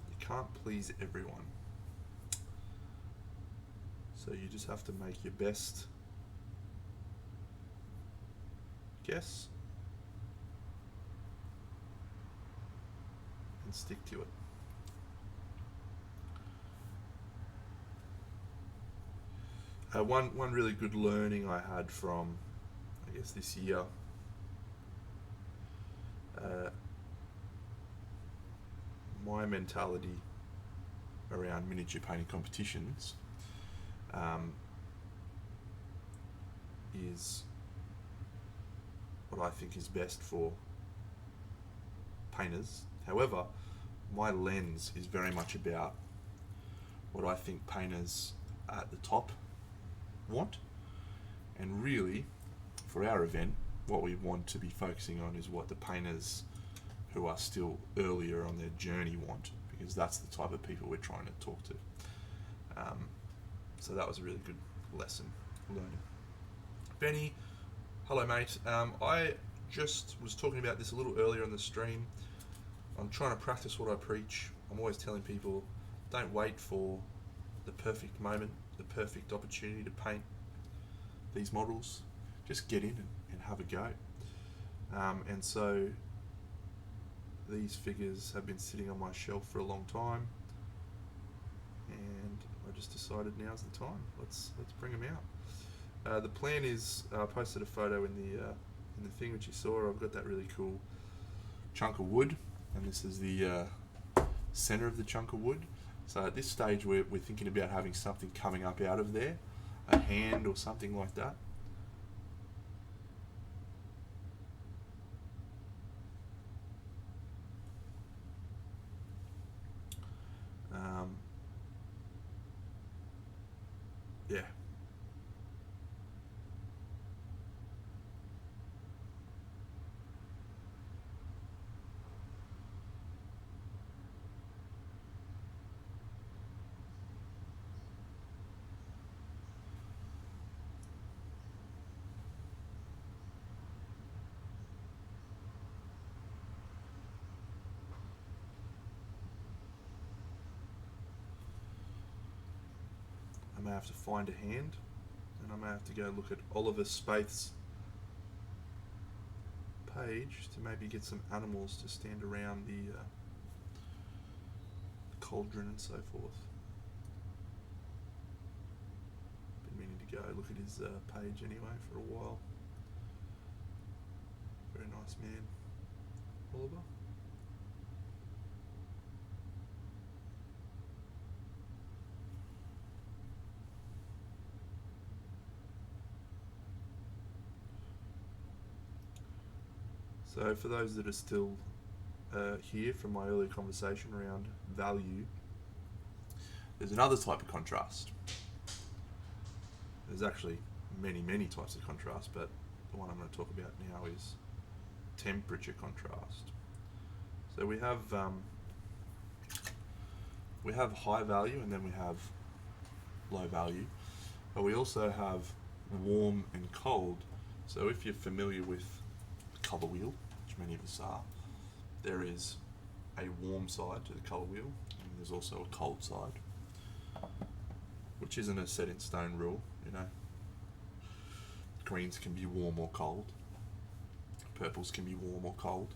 You can't please everyone. So you just have to make your best guess and stick to it. One really good learning I had from, I guess, this year, my mentality around miniature painting competitions is what I think is best for painters. However, my lens is very much about what I think painters at the top want, and really for our event what we want to be focusing on is what the painters who are still earlier on their journey want, because that's the type of people we're trying to talk to. So that was a really good lesson learning. Benny, hello mate. I just was talking about this a little earlier on the stream. I'm trying to practice what I preach. I'm always telling people, don't wait for the perfect moment, the perfect opportunity to paint these models. Just get in and have a go. And so these figures have been sitting on my shelf for a long time, and I just decided now's the time. Let's bring them out. The plan is, I posted a photo in the thing which you saw. I've got that really cool chunk of wood, and this is the center of the chunk of wood. So at this stage we're thinking about having something coming up out of there, a hand or something like that. Yeah. I may have to find a hand, and I may have to go look at Oliver Spaeth's page to maybe get some animals to stand around the cauldron and so forth. Been meaning to go look at his page anyway for a while. Very nice man, Oliver. So for those that are still here from my earlier conversation around value, there's another type of contrast. There's actually many types of contrast, but the one I'm going to talk about now is temperature contrast. So we have high value, and then we have low value, but we also have warm and cold. So if you're familiar with the colour wheel, which many of us are, there is a warm side to the colour wheel, and there's also a cold side, which isn't a set in stone rule. You know, greens can be warm or cold. Purples can be warm or cold,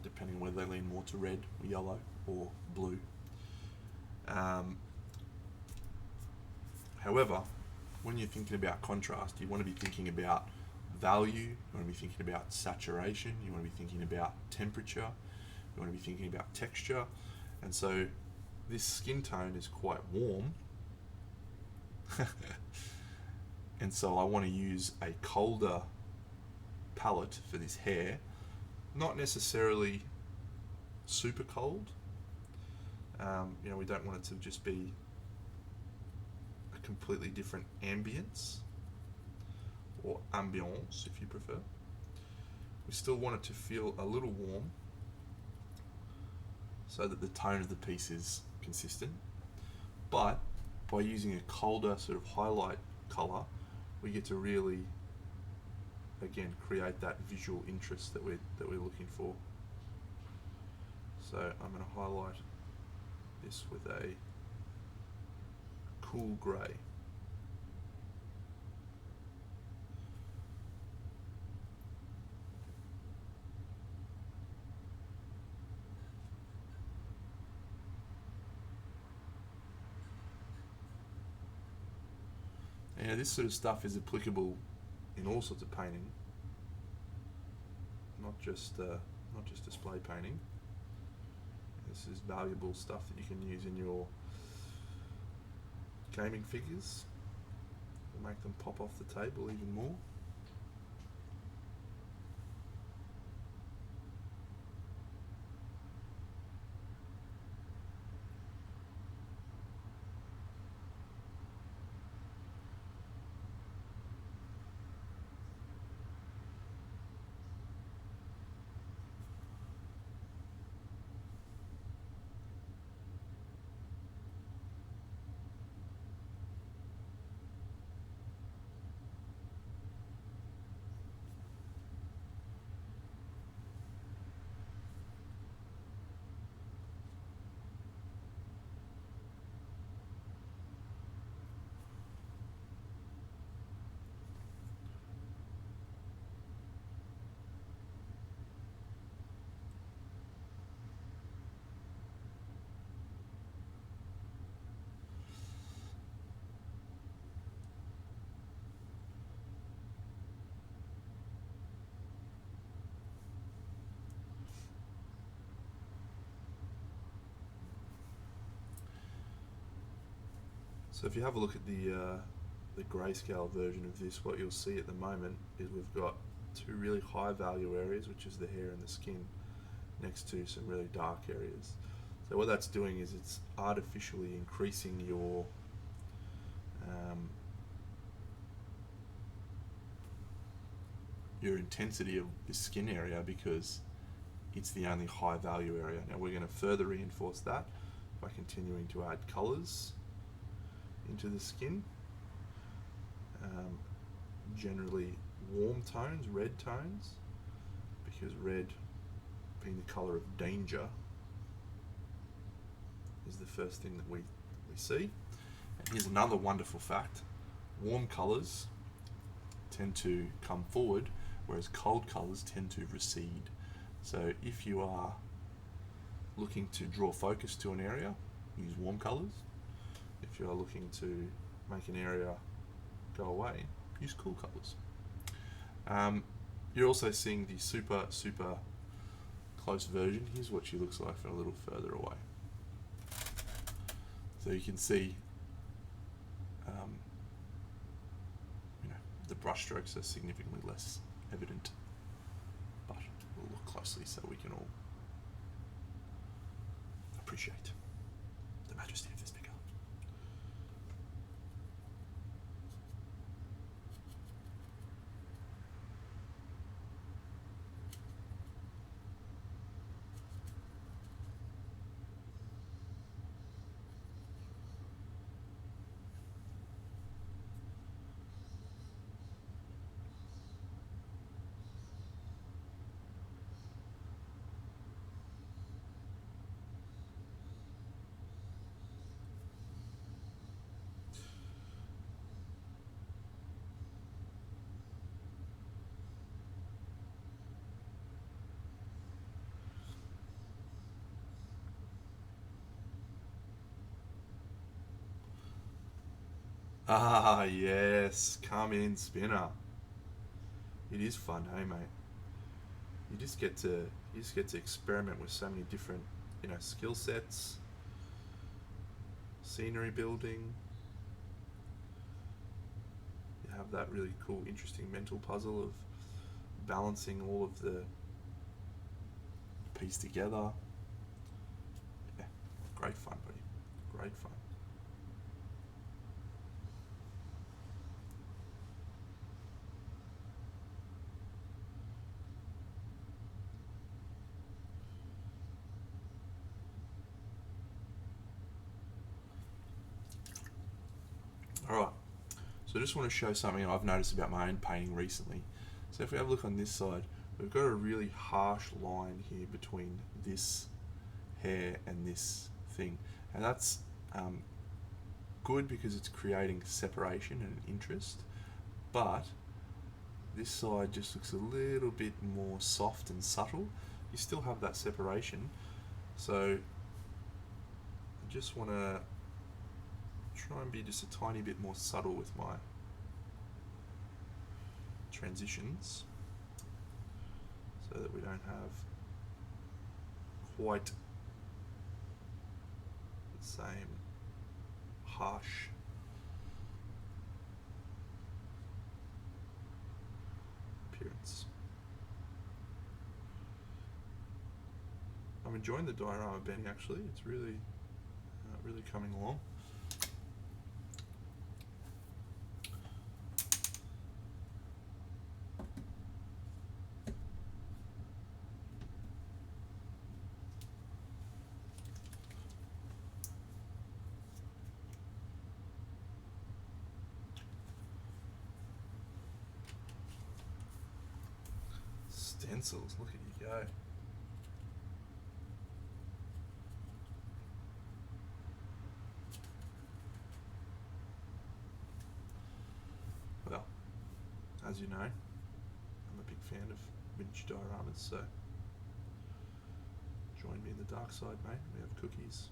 depending whether they lean more to red, or yellow, or blue. However, when you're thinking about contrast, you want to be thinking about value, you want to be thinking about saturation, you want to be thinking about temperature, you want to be thinking about texture. And so this skin tone is quite warm. And so I want to use a colder palette for this hair, not necessarily super cold. We don't want it to just be a completely different ambience, or ambiance if you prefer. We still want it to feel a little warm so that the tone of the piece is consistent, but by using a colder sort of highlight color, we get to really, again, create that visual interest that we're looking for. So I'm going to highlight this with a cool grey. And this sort of stuff is applicable in all sorts of painting, not just display painting. This is valuable stuff that you can use in your gaming figures, will make them pop off the table even more. So if you have a look at the grayscale version of this, what you'll see at the moment is we've got two really high value areas, which is the hair and the skin, next to some really dark areas. So what that's doing is it's artificially increasing your intensity of the skin area, because it's the only high value area. Now we're going to further reinforce that by continuing to add colours into the skin, generally warm tones, red tones, because red, being the colour of danger, is the first thing that we see. And here's another wonderful fact: warm colours tend to come forward, whereas cold colours tend to recede. So if you are looking to draw focus to an area, use warm colours. If you're looking to make an area go away, use cool colours. You're also seeing the super close version. Here's what she looks like from a little further away. So you can see the brush strokes are significantly less evident, but we'll look closely so we can all appreciate the majesty of this figure. Ah, yes. Come in, spinner. It is fun, hey, mate. You just get to experiment with so many different, skill sets, scenery building. You have that really cool, interesting mental puzzle of balancing all of the piece together. Yeah, great fun, buddy. Great fun. All right. So I just want to show something I've noticed about my own painting recently. So if we have a look on this side, we've got a really harsh line here between this hair and this thing, and that's good because it's creating separation and interest. But this side just looks a little bit more soft and subtle. You still have that separation, so I just want to try and be just a tiny bit more subtle with my transitions so that we don't have quite the same harsh appearance. I'm enjoying the diorama bending actually. It's really coming along. Stencils, look at you go. Well, as you know, I'm a big fan of miniature dioramas, so join me in the dark side, mate. We have cookies.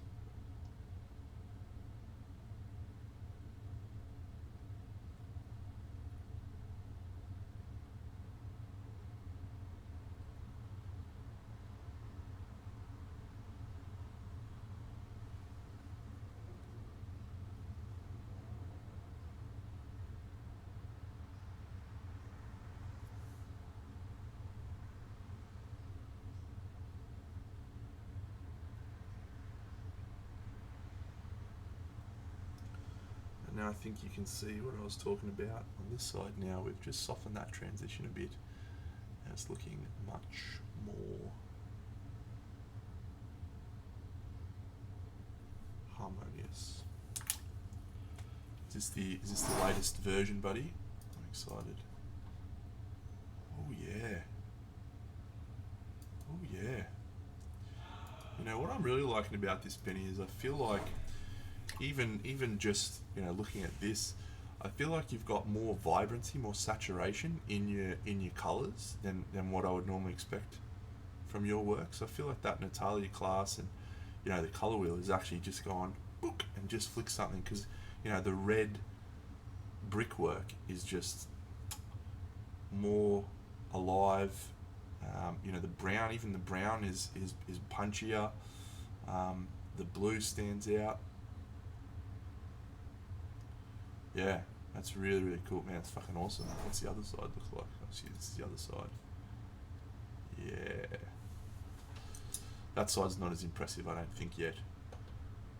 And now I think you can see what I was talking about on this side now. We've just softened that transition a bit, and it's looking much more harmonious. Is this the latest version, buddy? I'm excited. Oh yeah. Oh yeah. What I'm really liking about this, Benny, is I feel like even just looking at this, I feel like you've got more vibrancy, more saturation in your colours than what I would normally expect from your work. So I feel like that Natalia class and the colour wheel is actually just gone book and just flick something, because the red brickwork is just more alive. The brown, even the brown is punchier. The blue stands out. Yeah, that's really, really cool, man. It's fucking awesome. What's the other side look like? Oh, see, this is the other side. Yeah. That side's not as impressive, I don't think, yet. I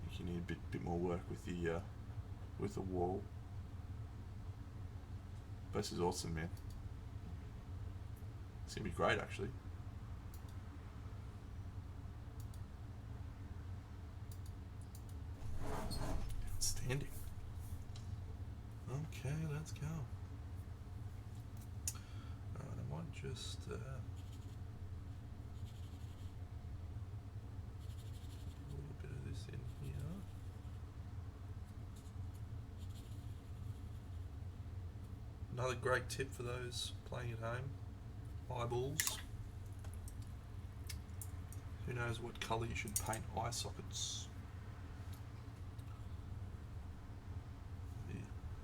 think you need a bit more work with the wall. But this is awesome, man. It's gonna be great, actually. Outstanding. Okay, let's go. Alright, I might just a little bit of this in here. Another great tip for those playing at home: eyeballs. Who knows what colour you should paint eye sockets?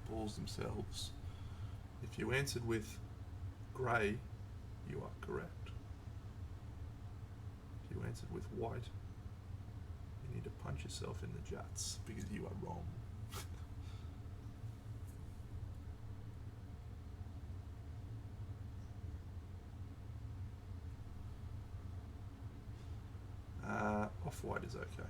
The eyeballs themselves. If you answered with grey, you are correct. If you answered with white, you need to punch yourself in the juts because you are wrong. Off-white is okay.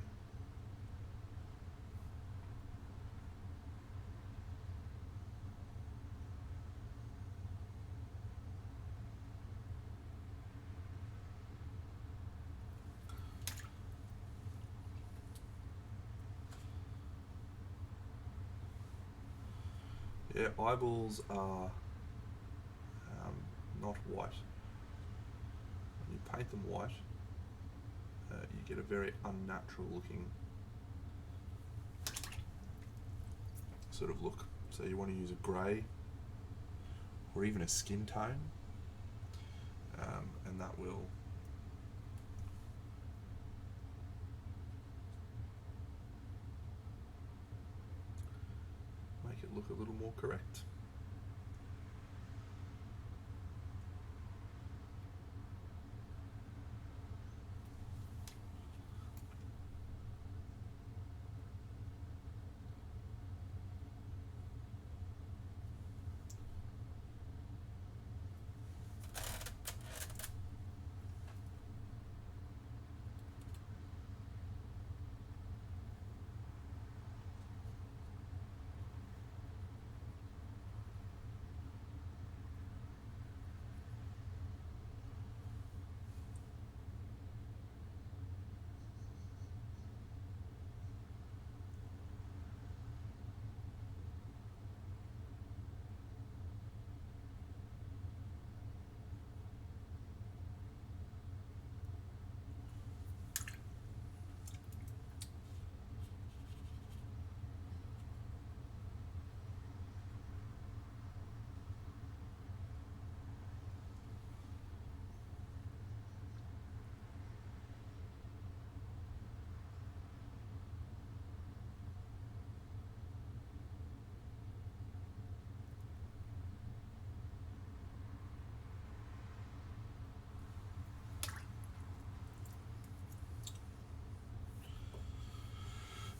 Yeah, eyeballs are not white. When you paint them white, you get a very unnatural looking sort of look. So you want to use a grey or even a skin tone, and that will make it look a little more correct.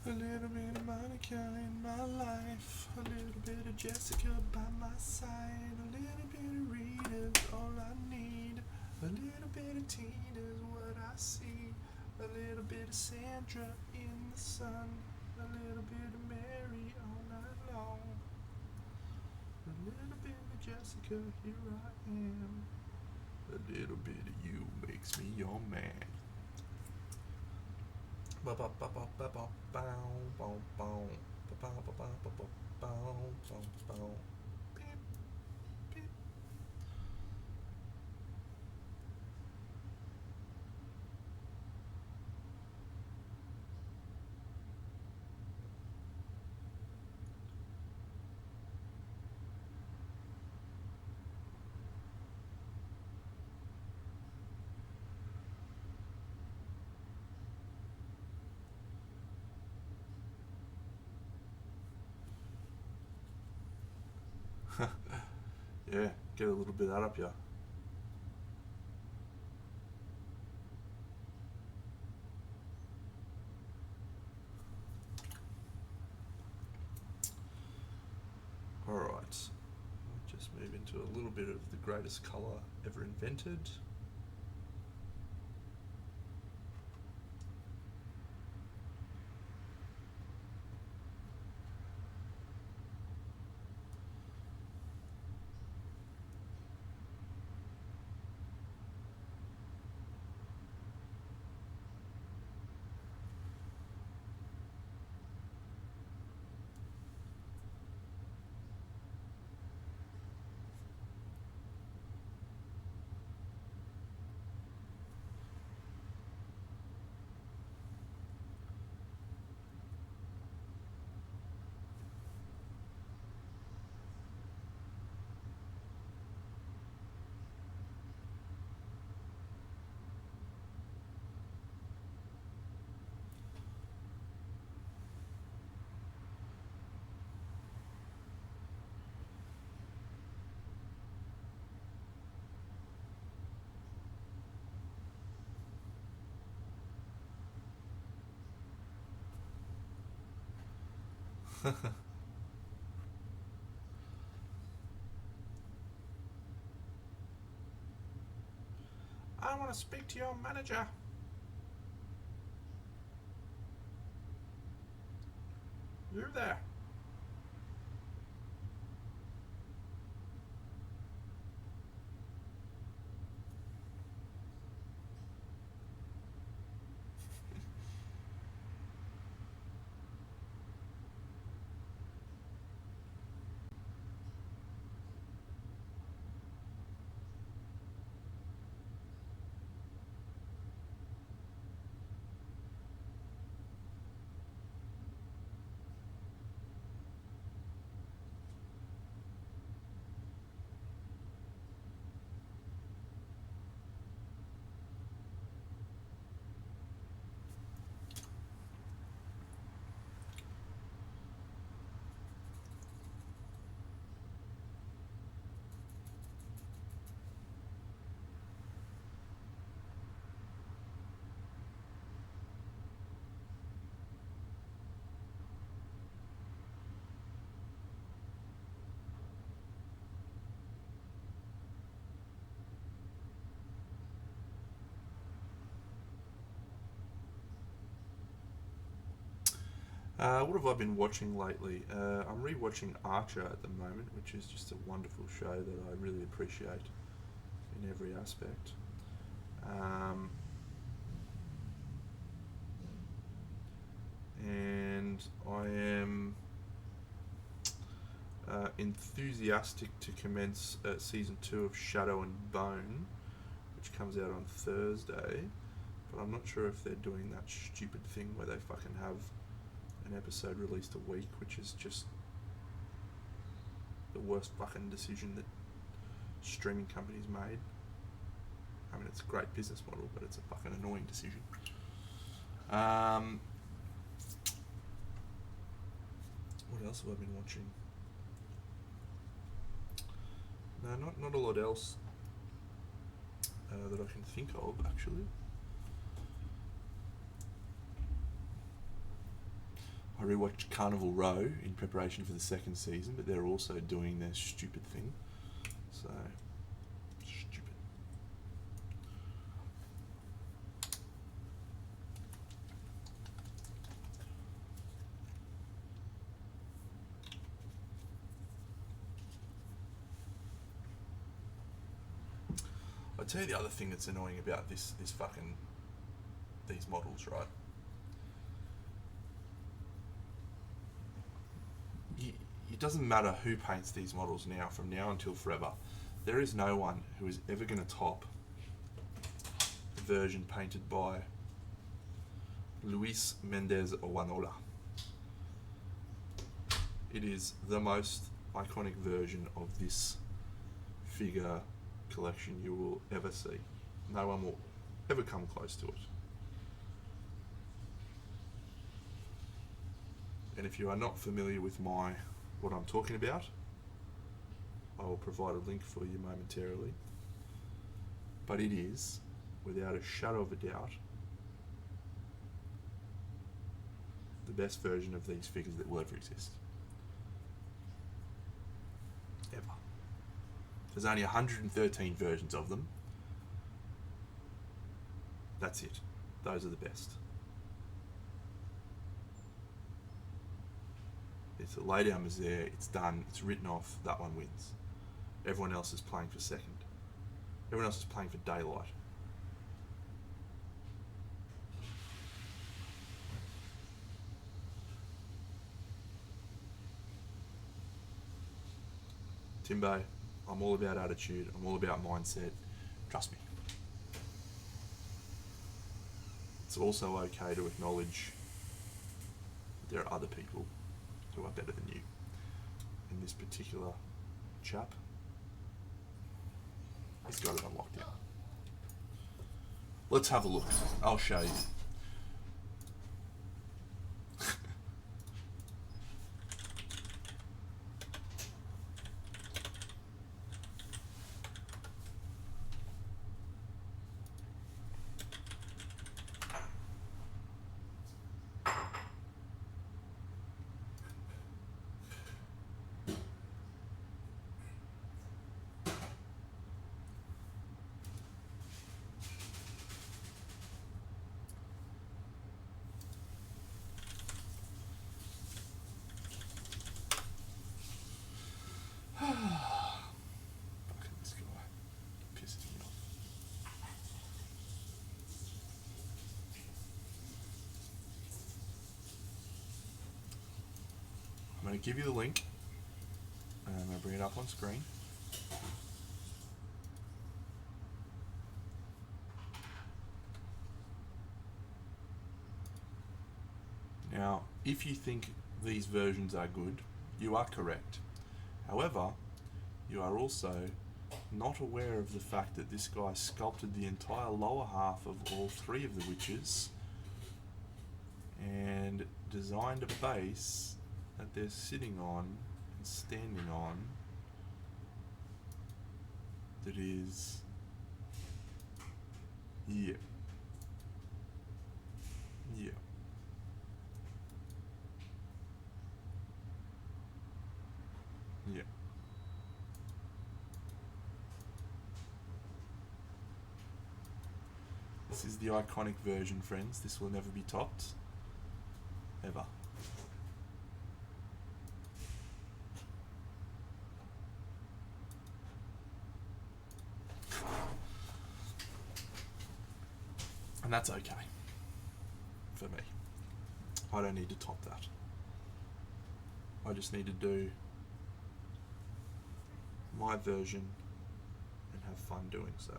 A little bit of Monica in my life, a little bit of Jessica by my side, a little bit of Rita's all I need, a little bit of Tina's what I see, a little bit of Sandra in the sun, a little bit of Mary all night long, a little bit of Jessica, here I am, a little bit of you makes me your man. Ba ba ba ba ba ba bow bow bow ba ba ba ba ba ba bow bow bow beep beep. Yeah, get a little bit of that up ya. Alright, just move into a little bit of the greatest colour ever invented. I want to speak to your manager. You there? What have I been watching lately? I'm rewatching Archer at the moment, which is just a wonderful show that I really appreciate in every aspect. And I am enthusiastic to commence season 2 of Shadow and Bone, which comes out on Thursday. But I'm not sure if they're doing that stupid thing where they fucking have an episode released a week, which is just the worst fucking decision that streaming companies made. I mean, it's a great business model, but it's a fucking annoying decision. What else have I been watching? No, not a lot else that I can think of, actually. I rewatched Carnival Row in preparation for the second season, but they're also doing their stupid thing. So, stupid. I'll tell you the other thing that's annoying about these models, right? It doesn't matter who paints these models now, from now until forever. There is no one who is ever going to top the version painted by Luis Mendez Oanola. It is the most iconic version of this figure collection you will ever see. No one will ever come close to it. And if you are not familiar with what I'm talking about, I will provide a link for you momentarily. But it is, without a shadow of a doubt, the best version of these figures that will ever exist. Ever. There's only 113 versions of them. That's it. Those are the best. It's a laydown was there, it's done, it's written off, that one wins. Everyone else is playing for second. Everyone else is playing for daylight. Timbo, I'm all about attitude, I'm all about mindset. Trust me. It's also okay to acknowledge that there are other people who are better than you. And this particular chap, he's got it on lockdown. Let's have a look. I'll show you. I'm going to give you the link, and I'm going to bring it up on screen. Now, if you think these versions are good, you are correct. However, you are also not aware of the fact that this guy sculpted the entire lower half of all three of the witches and designed a base that they're sitting on and standing on that is, yeah, yeah. This is the iconic version, friends. This will never be topped, ever. And that's okay for me. I don't need to top that. I just need to do my version and have fun doing so.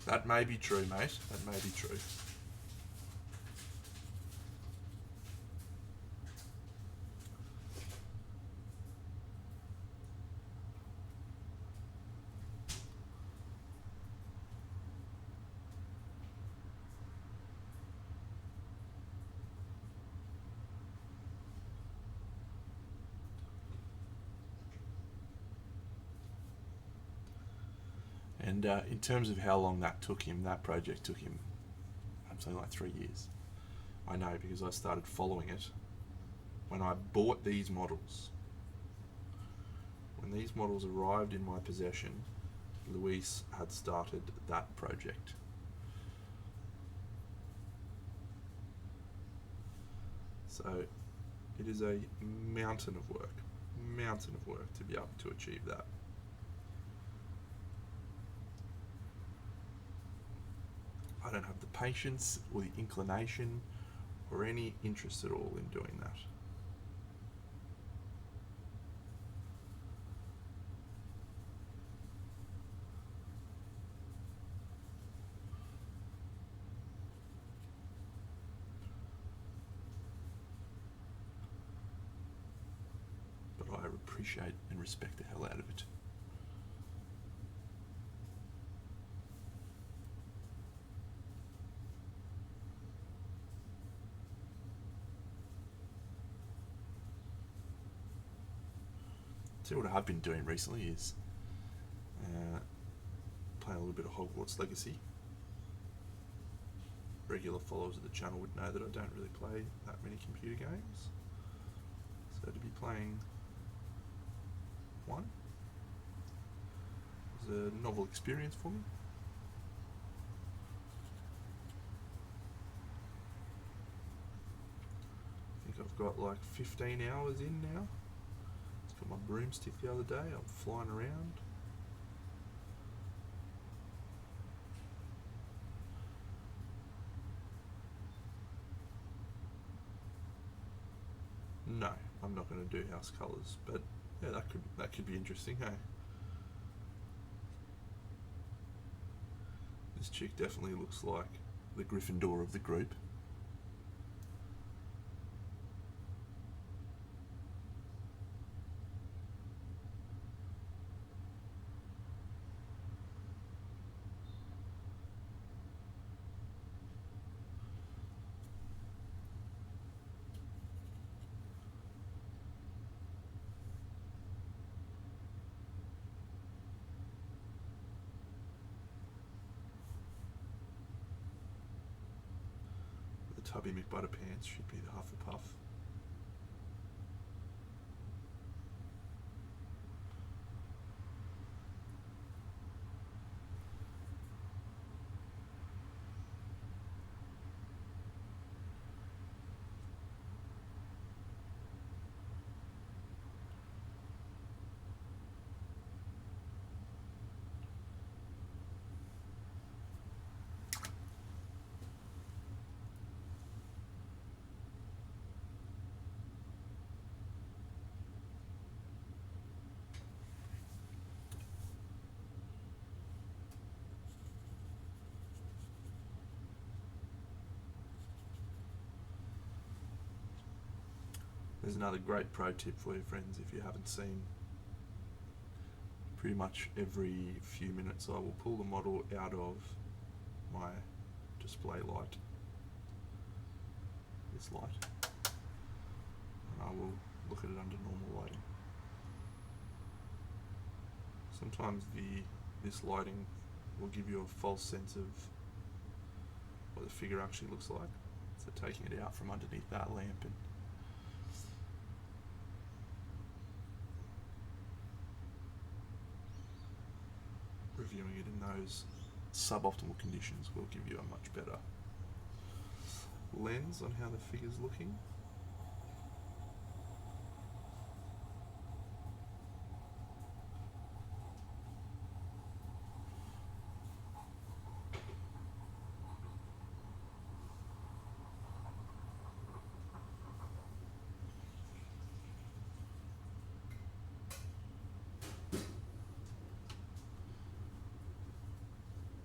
That may be true, mate. That may be true. And in terms of how long that took him, that project took him something like 3 years. I know because I started following it when I bought these models. When these models arrived in my possession, Luis had started that project. So it is a mountain of work to be able to achieve that. I don't have the patience or the inclination or any interest at all in doing that. But I appreciate and respect the hell out of it. So what I've been doing recently is playing a little bit of Hogwarts Legacy. Regular followers of the channel would know that I don't really play that many computer games. So to be playing one was a novel experience for me. I think I've got like 15 hours in now. Got my broomstick the other day. I'm flying around. No, I'm not going to do house colours, but yeah, that could be interesting, hey? This chick definitely looks like the Gryffindor of the group. Tubby McButterpants should be the Hufflepuff. There's another great pro tip for you, friends. If you haven't seen, pretty much every few minutes I will pull the model out of my display light, this light, and I will look at it under normal lighting. Sometimes this lighting will give you a false sense of what the figure actually looks like. So taking it out from underneath that lamp and reviewing it in those suboptimal conditions will give you a much better lens on how the figure's looking.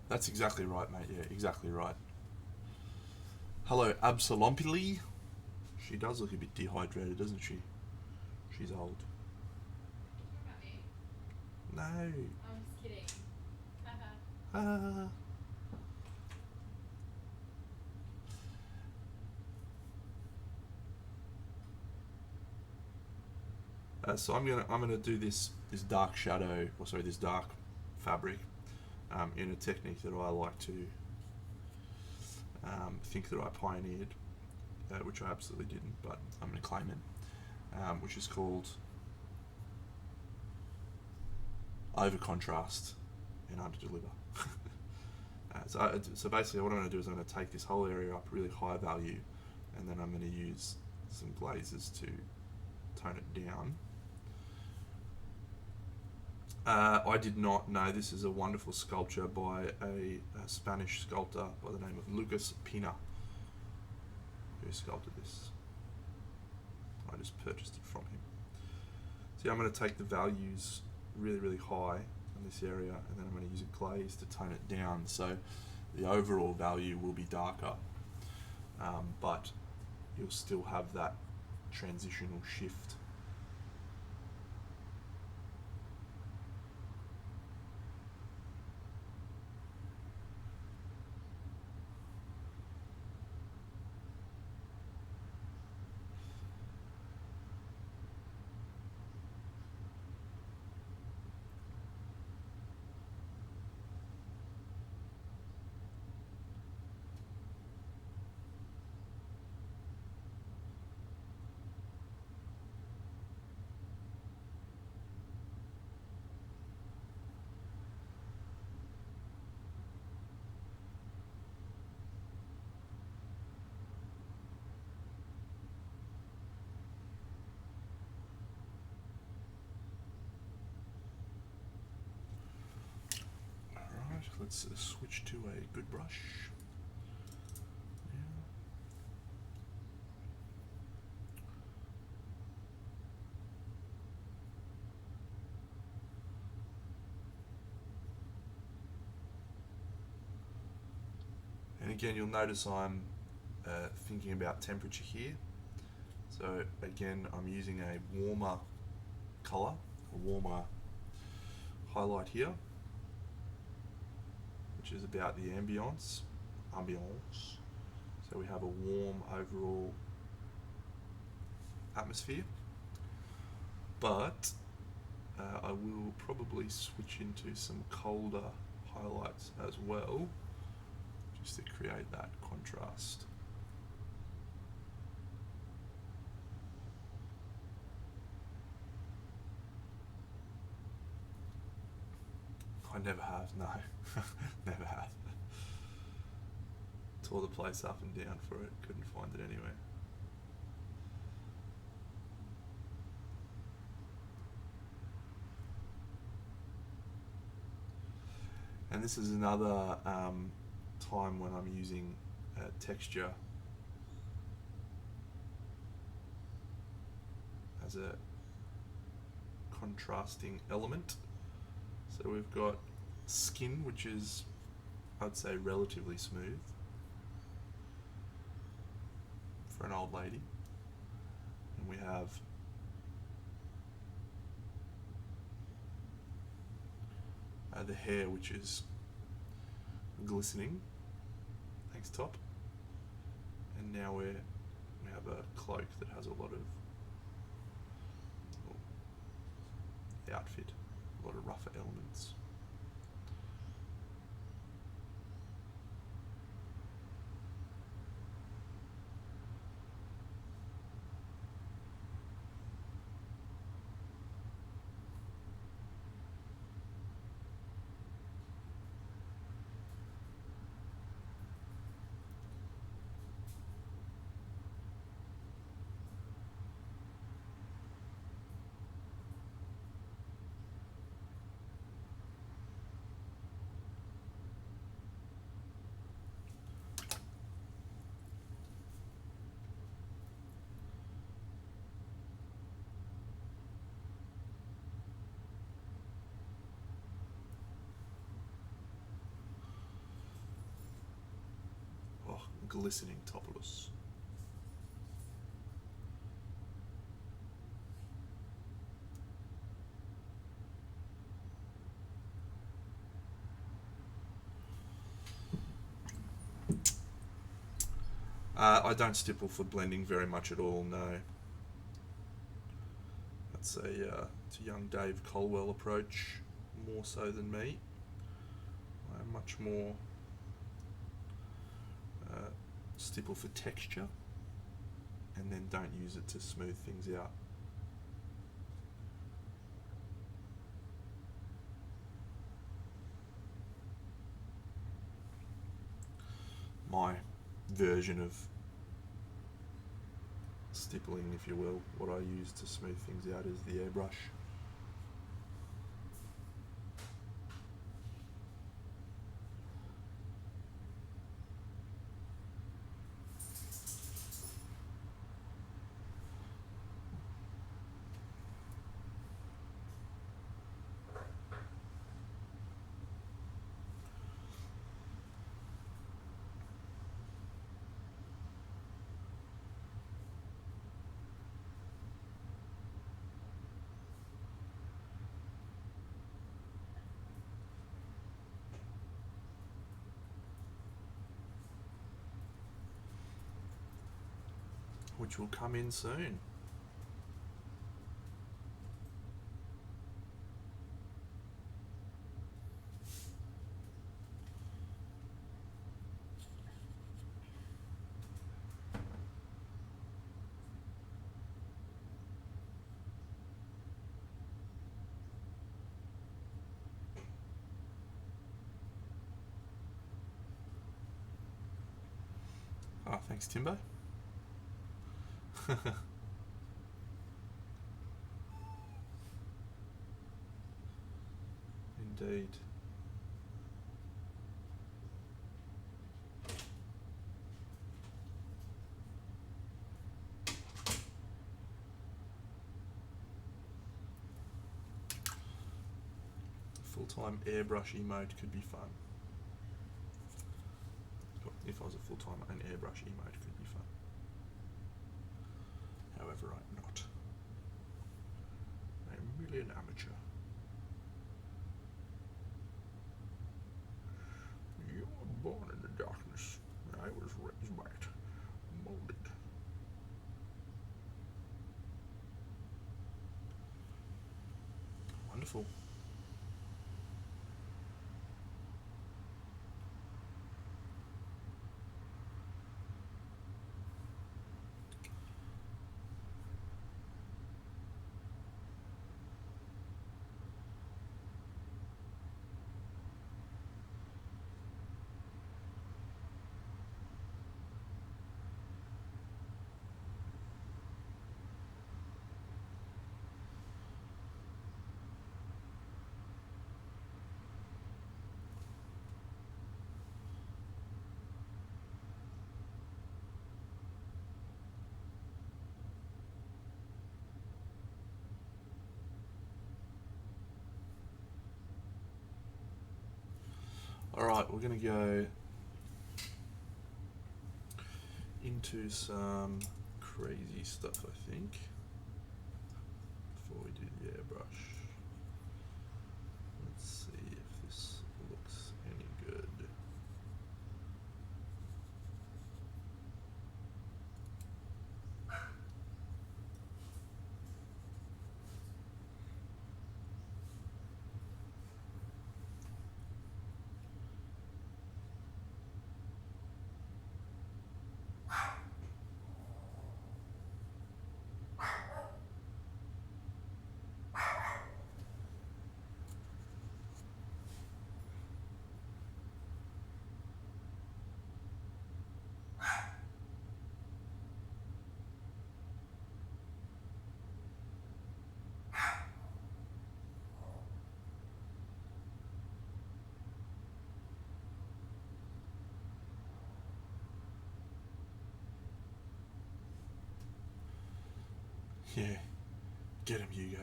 That's exactly right, mate. Yeah, exactly right. Hello, Absolompily. She does look a bit dehydrated, doesn't she? She's old. What about me? No. I'm just kidding. Ah. So I'm gonna do this dark shadow, or sorry, this dark fabric, in a technique that I like to think that I pioneered, which I absolutely didn't, but I'm going to claim it, which is called over contrast and under deliver. So basically what I'm going to do is I'm going to take this whole area up really high value, and then I'm going to use some glazes to tone it down. I did not know this is a wonderful sculpture by a Spanish sculptor by the name of Lucas Pina, who sculpted this. I just purchased it from him. So I'm going to take the values really, really high in this area, and then I'm going to use a glaze to tone it down, so the overall value will be darker, but you'll still have that transitional shift. Let's switch to a good brush. And again, you'll notice I'm thinking about temperature here. So again, I'm using a warmer color, a warmer highlight here, which is about the ambience. So we have a warm overall atmosphere, but I will probably switch into some colder highlights as well, just to create that contrast. I never have, no. Never have. Tore the place up and down for it, couldn't find it anywhere. And this is another time when I'm using texture as a contrasting element. So we've got skin, which is, I'd say, relatively smooth for an old lady. And And we have the hair, which is glistening. Thanks, top. And now we have a cloak that has a lot of outfit, a lot of rougher elements. Oh, glistening topulus. I don't stipple for blending very much at all, no. It's a young Dave Colwell approach, more so than me. I'm much more stipple for texture, and then don't use it to smooth things out. My version of stippling, if you will, what I use to smooth things out is the airbrush. Which will come in soon. Oh, thanks, Timbo. Indeed. Full-time airbrushy mode could be fun. If I was a full-time, an airbrushy mode could be fun. However, I'm not. I'm merely an amateur. You were born in the darkness. I was raised by it, molded. Wonderful. Alright, we're going to go into some crazy stuff, I think. Yeah. Get him, Hugo.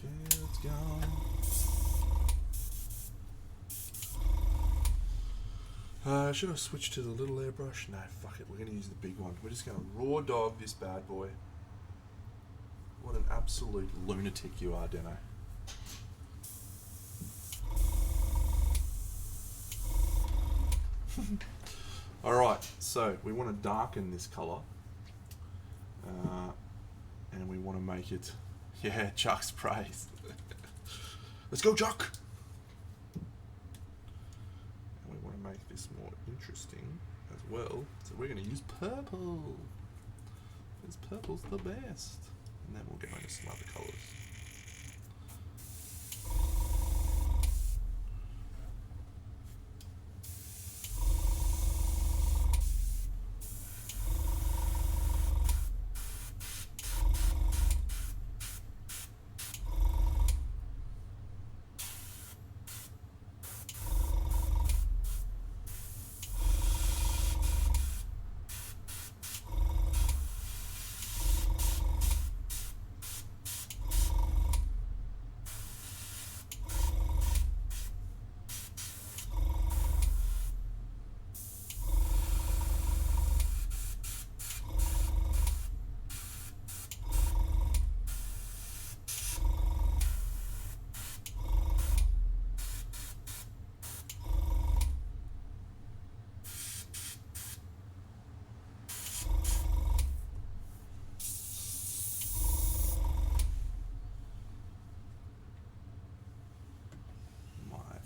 Okay, let's go. Should I switch to the little airbrush? No, fuck it. We're going to use the big one. We're just going to raw dog this bad boy. What an absolute lunatic you are, Deno. Alright, so we want to darken this colour. And we want to make it... Yeah, Chuck's praise. Let's go, Chuck! And we want to make this more interesting as well. So we're going to use purple. Because purple's the best. And then we'll go into some other colours.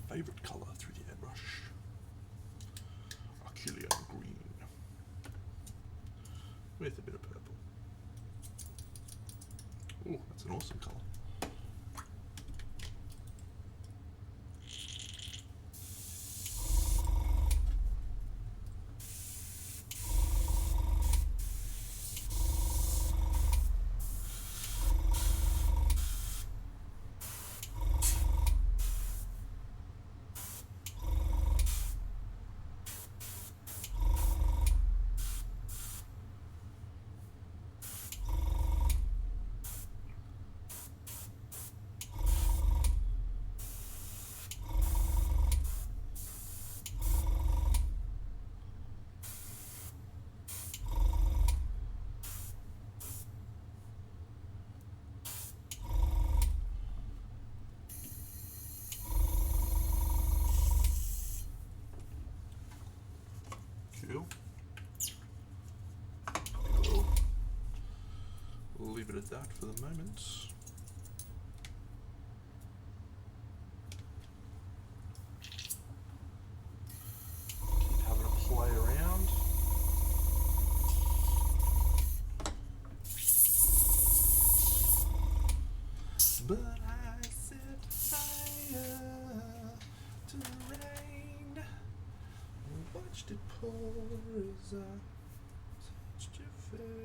Favourite colour through the airbrush. Achillean green. With a bit of purple. Ooh, that's an awesome colour. We'll leave it at that for the moment. Keep having a play around. But I set fire to the rain, watched it pour as I touched your face.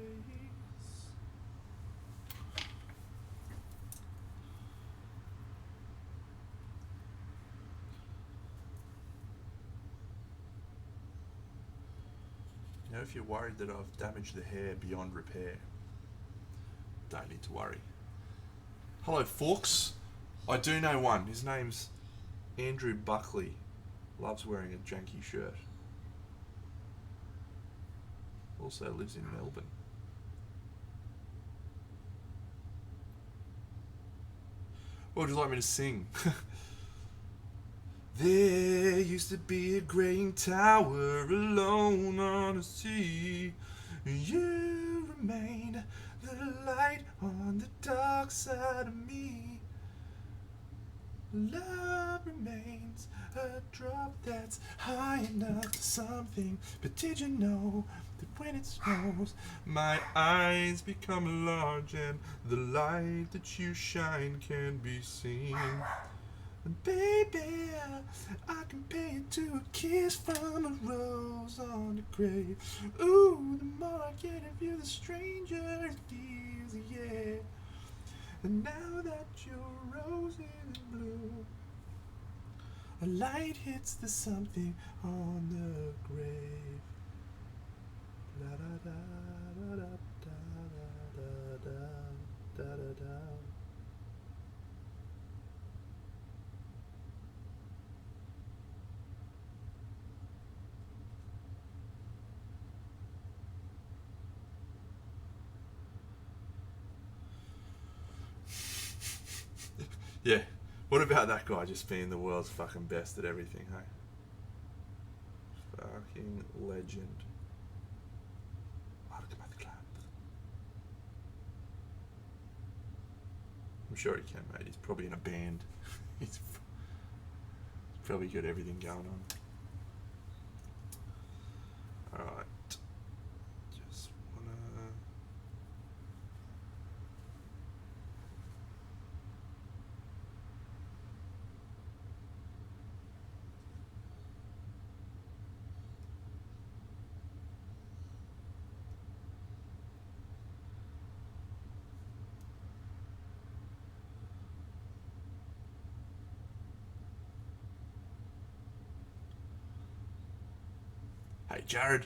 if you're worried that I've damaged the hair beyond repair, don't need to worry. Hello, folks. I do know one. His name's Andrew Buckley. Loves wearing a janky shirt. Also lives in Melbourne. What would you like me to sing? There used to be a great tower alone on the sea. You remain the light on the dark side of me. Love remains a drop that's high enough for something. But did you know that when it snows, my eyes become large and the light that you shine can be seen? And baby, I compare it to a kiss from a rose on the grave. Ooh, the more I get of you, the stranger it feels, yeah. And now that your rose is blue, a light hits the something on the grave. La da da da da da da da da da da. Yeah. What about that guy just being the world's fucking best at everything, hey? Fucking legend. I'm sure he can, mate. He's probably in a band. He's probably got everything going on. Alright. Just wanna... Hey, Jared.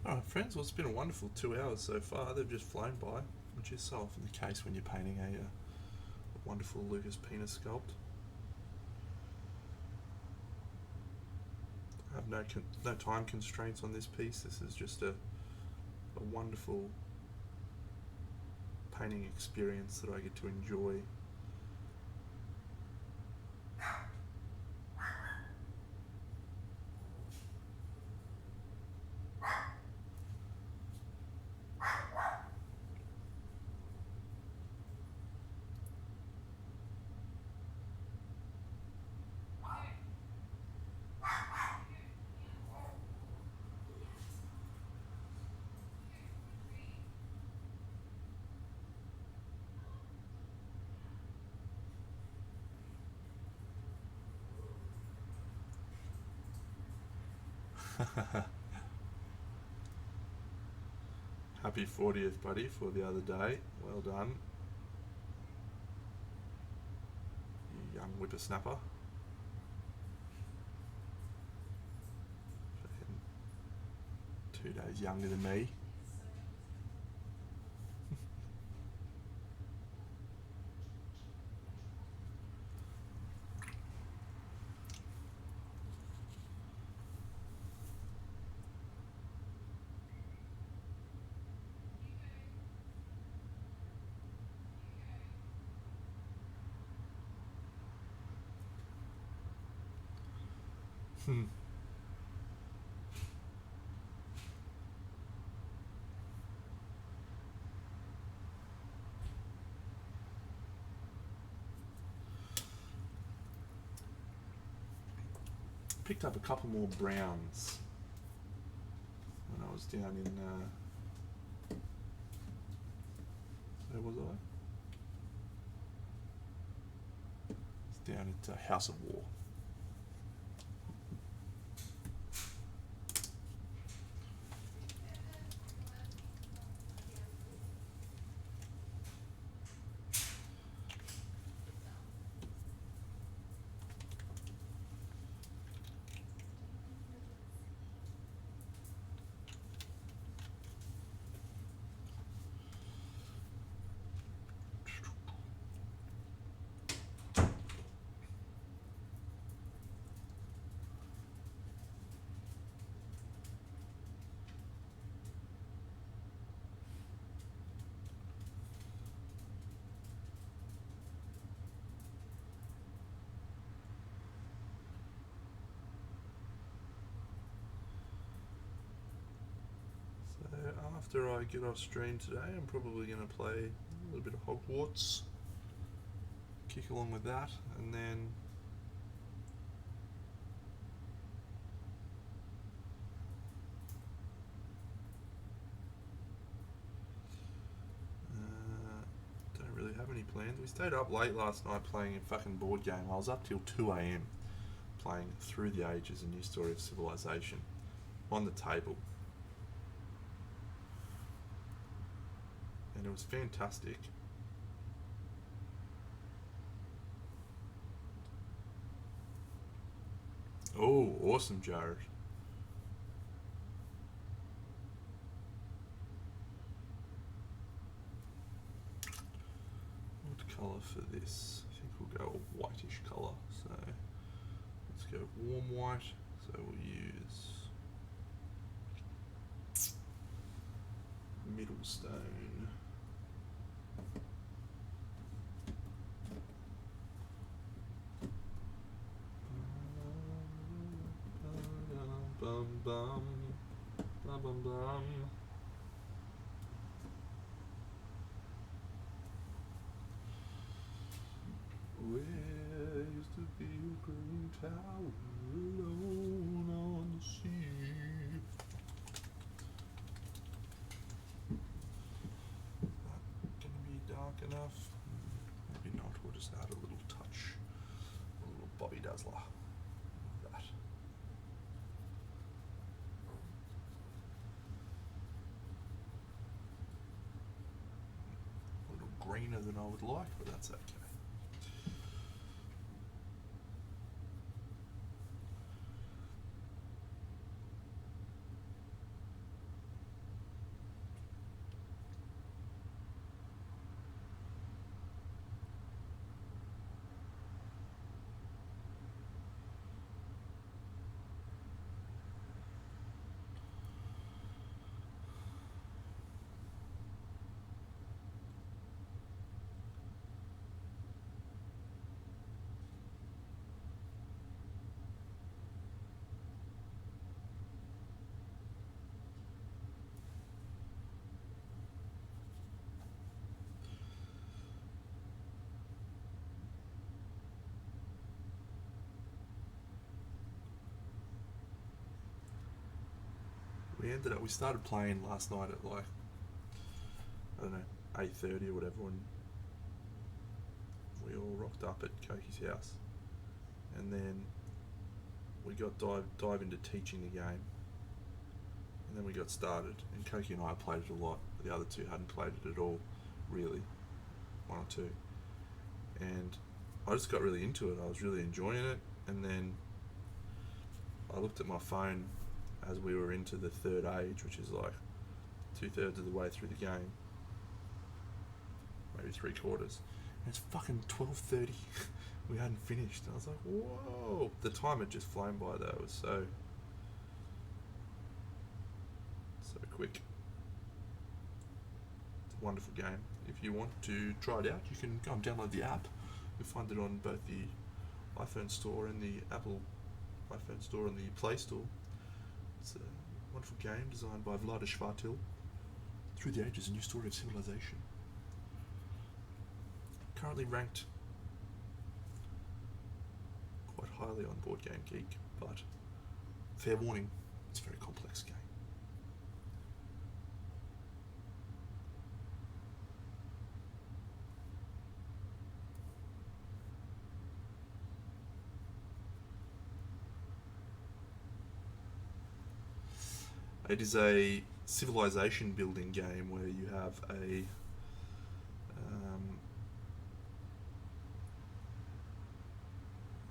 Alright, friends, well, it's been a wonderful 2 hours so far. They've just flown by, which is so often the case when you're painting a wonderful Lucas penis sculpt. I have no time constraints on this piece. This is just a wonderful painting experience that I get to enjoy. Happy 40th, buddy, for the other day. Well done. You young whippersnapper. 2 days younger than me. Hmm. Picked up a couple more browns when I was down in. Where was I? It's down at House of War. So after I get off stream today, I'm probably going to play a little bit of Hogwarts, kick along with that, and then don't really have any plans. We stayed up late last night playing a fucking board game. I was up till 2 a.m. playing Through the Ages, a new story of civilization, on the table. And it was fantastic. Oh, awesome, Jared. What colour for this? I think we'll go a whitish colour. So let's go warm white. So we'll use middle stone. Bum bum bum bum bum. Where used to be a green tower alone on the sea? That gonna be dark enough? Maybe not. We'll just add a little touch, a little Bobby Dazzler. That. A little greener than I would like, but that's okay. We started playing last night at like, I don't know, 8:30 or whatever, and we all rocked up at Koki's house, and then we got dive into teaching the game, and then we got started, and Koki and I played it a lot, but the other two hadn't played it at all, really, one or two, and I just got really into it. I was really enjoying it, and then I looked at my phone as we were into the third age, which is like 2/3 of the way through the game, maybe 3/4. And it's fucking 12:30. We hadn't finished. And I was like, whoa! The time had just flown by though. It was so quick. It's a wonderful game. If you want to try it out, you can go and download the app. You'll find it on both the iPhone store and the Apple iPhone store and the Play Store. It's a wonderful game designed by Vlada Shvartil. Through the Ages, a new story of civilization. Currently ranked quite highly on Board Game Geek, but fair warning, it's a very complex game. It is a civilization building game where you have a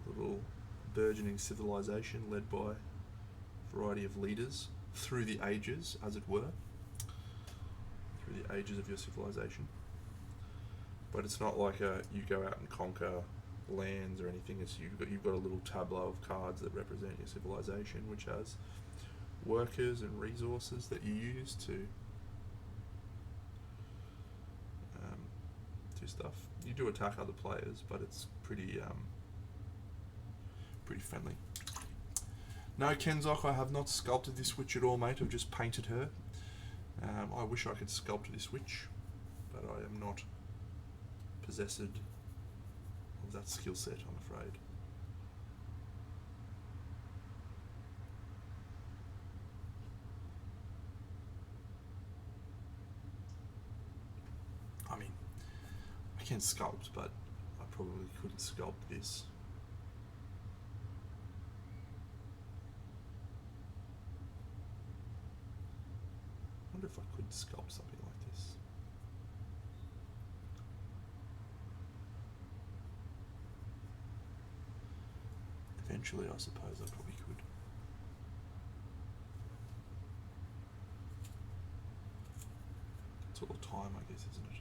little burgeoning civilization led by a variety of leaders through the ages, as it were, through the ages of your civilization. But it's not like you go out and conquer lands or anything. It's you've got a little tableau of cards that represent your civilization, which has workers and resources that you use to do stuff. You do attack other players, but it's pretty friendly. No, Kenzok, I have not sculpted this witch at all, mate. I've just painted her. I wish I could sculpt this witch, but I am not possessed of that skill set, I'm afraid. I mean, I can sculpt, but I probably couldn't sculpt this. I wonder if I could sculpt something like this. Eventually, I suppose I probably could. It's all time, I guess, isn't it?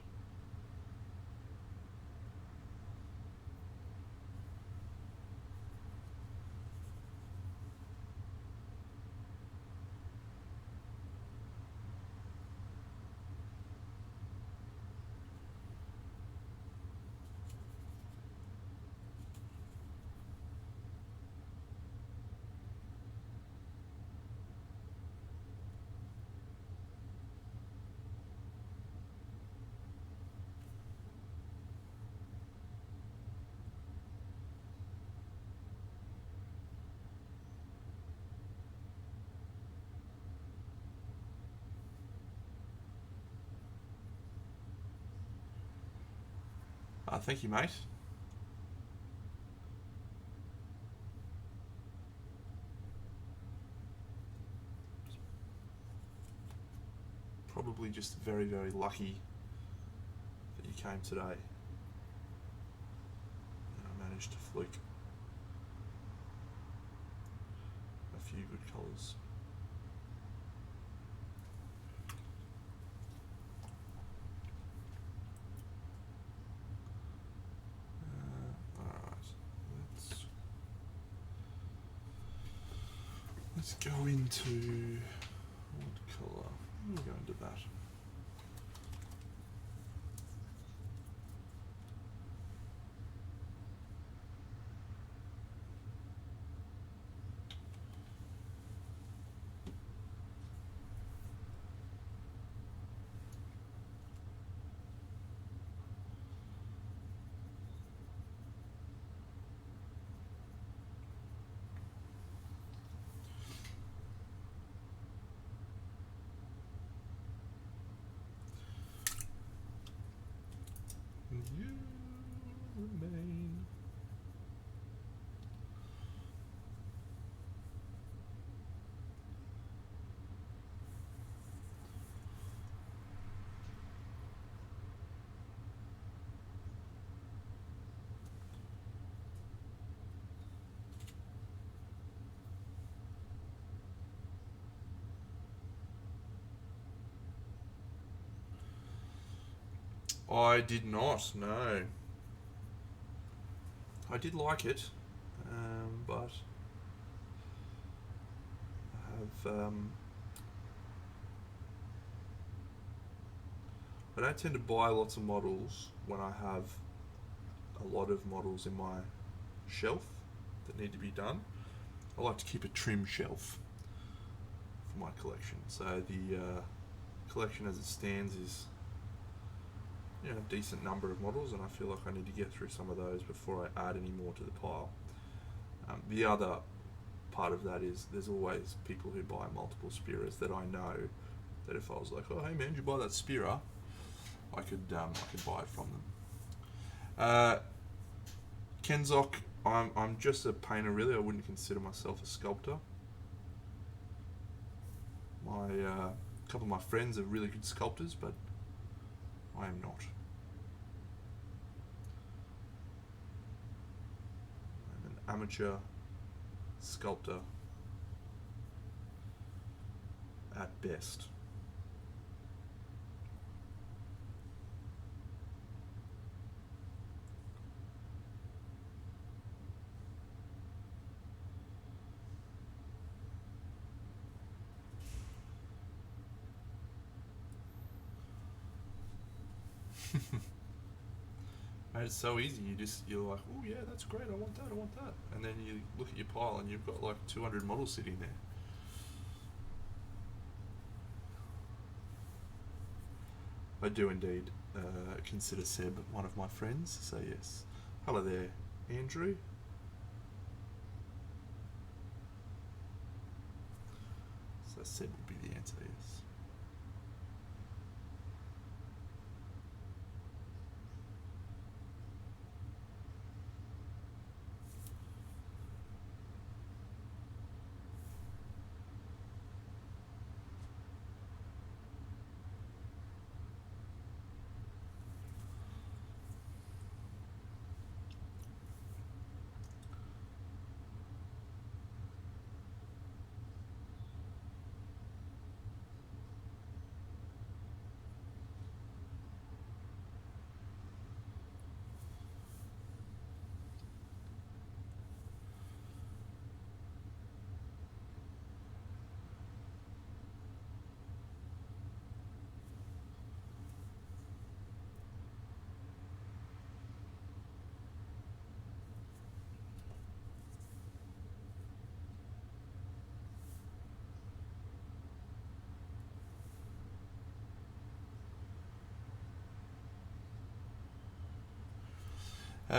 Thank you, mate. Probably just very, very lucky that you came today. And I managed to fluke a few good colours. Let's go into what colour? We'll go into that. You remain. I did not, no. I did like it, but I have. I don't tend to buy lots of models when I have a lot of models in my shelf that need to be done. I like to keep a trim shelf for my collection. So the collection as it stands is, you know, a decent number of models, and I feel like I need to get through some of those before I add any more to the pile. The other part of that is there's always people who buy multiple Spiras that I know that if I was like, oh hey man, did you buy that Spira? I could buy it from them. Kenzok, I'm just a painter really. I wouldn't consider myself a sculptor. A couple of my friends are really good sculptors, but I am not. I'm an amateur sculptor at best. Mate, it's so easy. You're like, oh yeah, that's great. I want that. And then you look at your pile and you've got like 200 models sitting there. I do indeed consider Seb one of my friends. So yes, hello there, Andrew. So Seb would be the answer. Yes.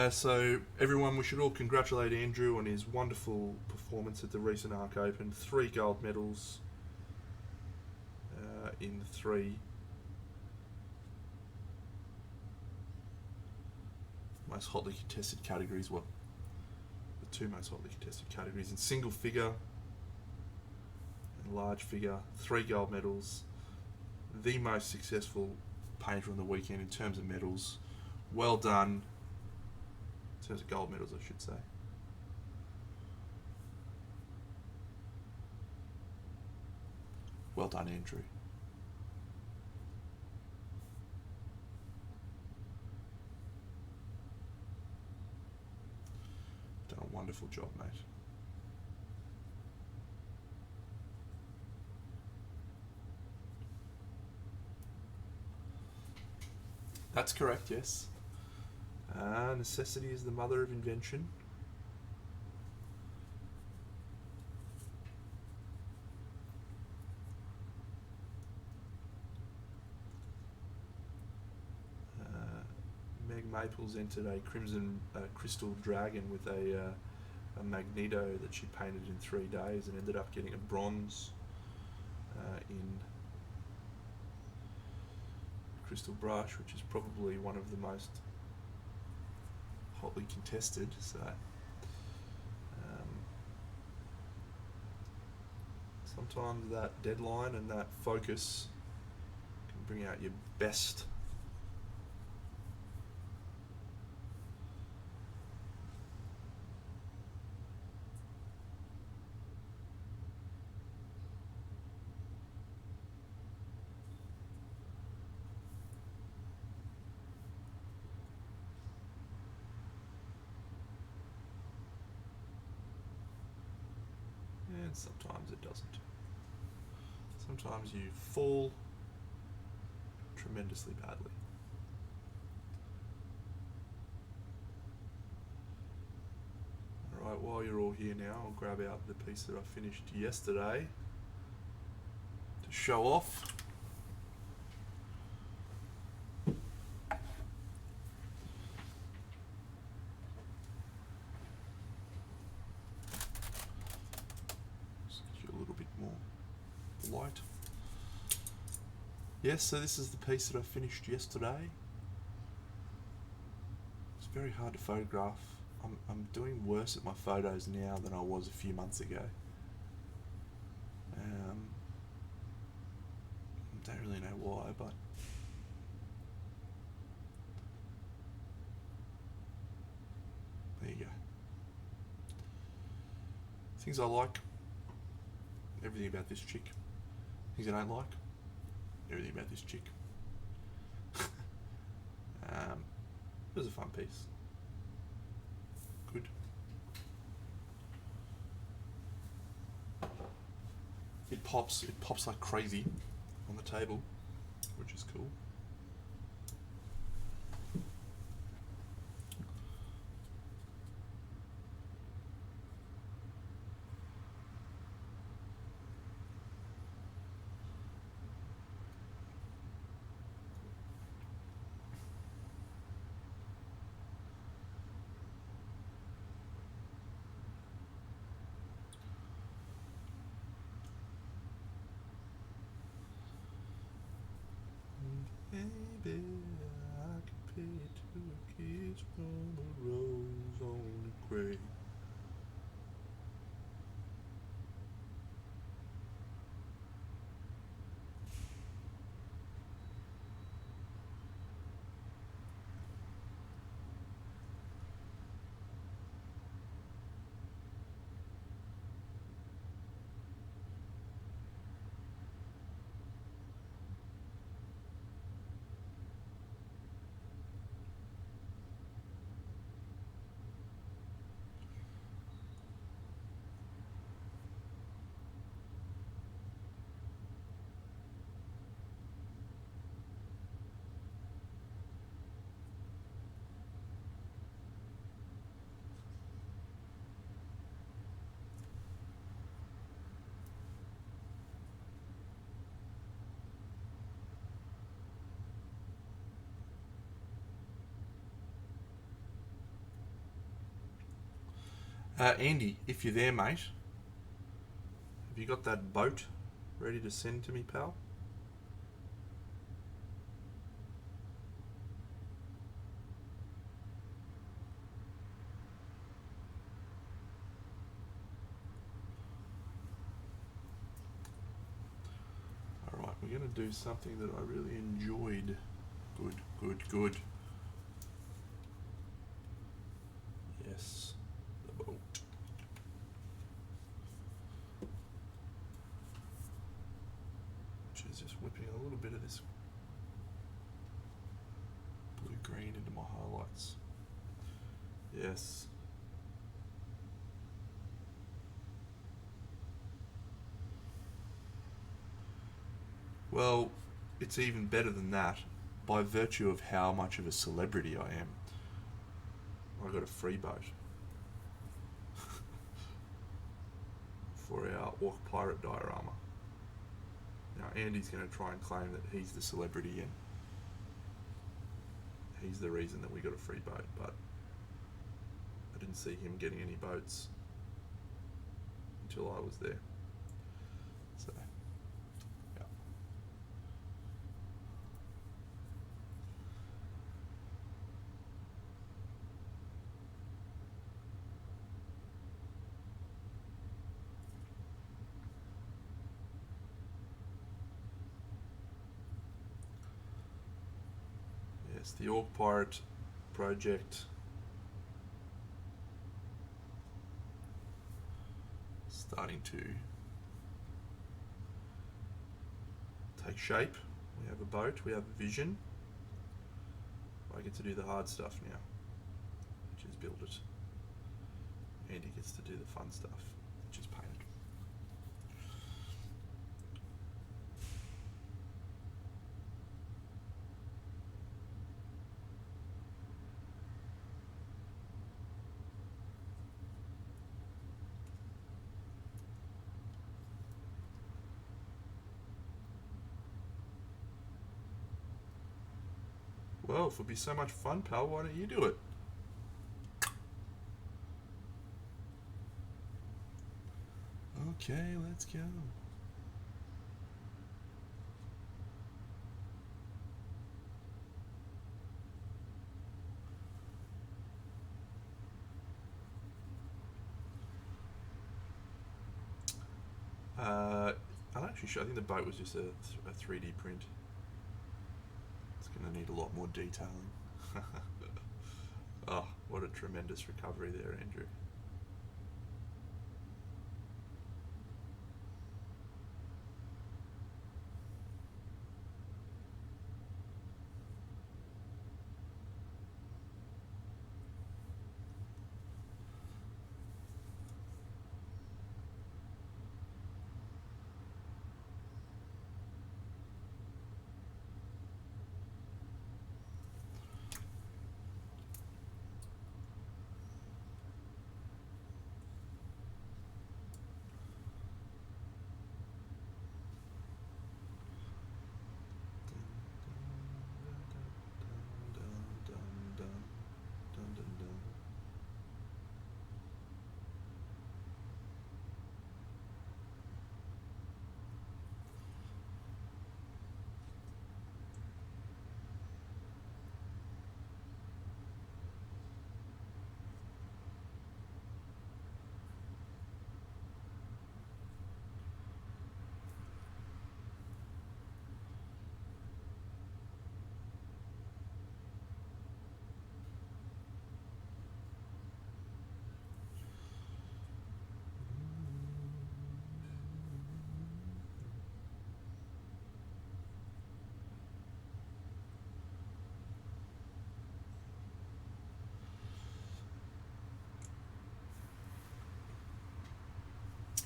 So everyone, we should all congratulate Andrew on his wonderful performance at the recent Arc Open. 3 gold medals in 3 most hotly contested categories. Well, the 2 most hotly contested categories in single figure and large figure. 3 gold medals. The most successful painter on the weekend in terms of medals. Well done. In terms of gold medals, I should say. Well done, Andrew. Done a wonderful job, mate. That's correct, yes. Necessity is the mother of invention. Meg Maples entered a crimson crystal dragon with a magneto that she painted in 3 days and ended up getting a bronze in crystal brush, which is probably one of the most hotly contested. So sometimes that deadline and that focus can bring out your best. And sometimes it doesn't. Sometimes you fall tremendously badly. Alright, while you're all here now, I'll grab out the piece that I finished yesterday to show off. Just get you a little bit more light. Yes, so this is the piece that I finished yesterday. It's very hard to photograph. I'm doing worse at my photos now than I was a few months ago. Don't really know why, but there you go. Things I like, everything about this chick. Things I don't like, everything about this chick. It was a fun piece. Good. It pops like crazy on the table, which is cool. Baby, I can pay it to a kiss from a rose on the grave. Andy, if you're there, mate, have you got that boat ready to send to me, pal? Alright, we're going to do something that I really enjoyed. Good. Yes, the boat. Which is just whipping a little bit of this blue-green into my highlights. Yes. Well, it's even better than that. By virtue of how much of a celebrity I am, I got a free boat for our Orc Pirate diorama. Now Andy's going to try and claim that he's the celebrity and he's the reason that we got a free boat, but I didn't see him getting any boats until I was there. So, yeah. Yes, the Orc Pirate project starting to take shape. We have a boat, we have a vision. I get to do the hard stuff now, which is build it. Andy gets to do the fun stuff, which is paint it. Well, if it'd be so much fun, pal, why don't you do it? Okay, let's go. I'm actually sure. I think the boat was just a 3D print. It's going to need a lot more detailing. Oh, what a tremendous recovery there, Andrew.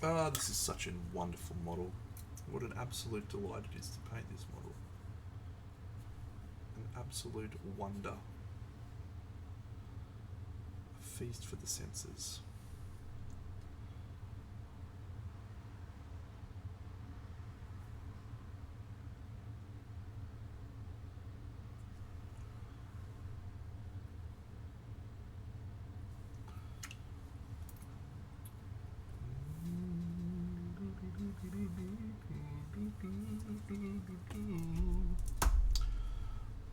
Ah, this is such a wonderful model. What an absolute delight it is to paint this model. An absolute wonder. A feast for the senses.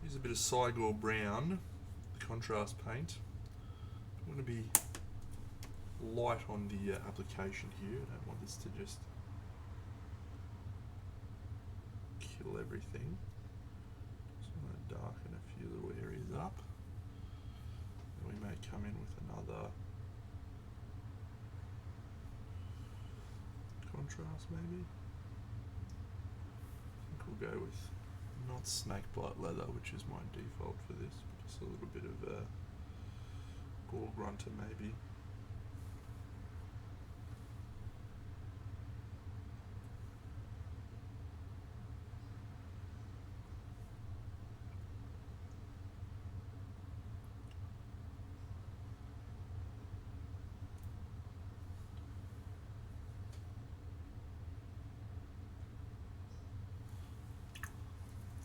Use a bit of Cygor brown, contrast paint. I'm going to be light on the application here. I don't want this to just kill everything. Just want to darken a few little areas up. And we may come in with another contrast maybe. I think we'll go with not snakebite leather, which is my default for this, but just a little bit of gore grunter maybe.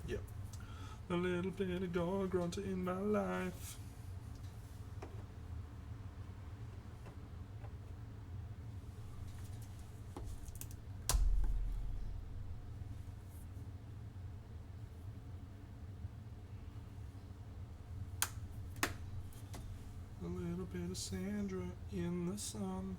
Yep. A little bit of gore grunter in my life. A little bit of Sandra in the sun.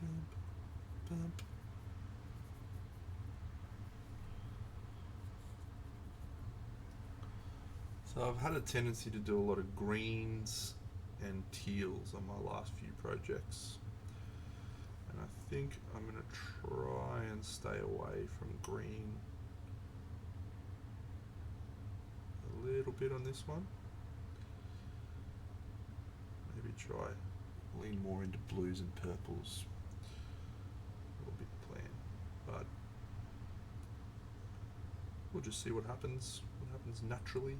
Bump, bump. So I've had a tendency to do a lot of greens and teals on my last few projects. And I think I'm going to try and stay away from green a little bit on this one. Maybe try lean more into blues and purples. A little bit plan, but we'll just see what happens naturally.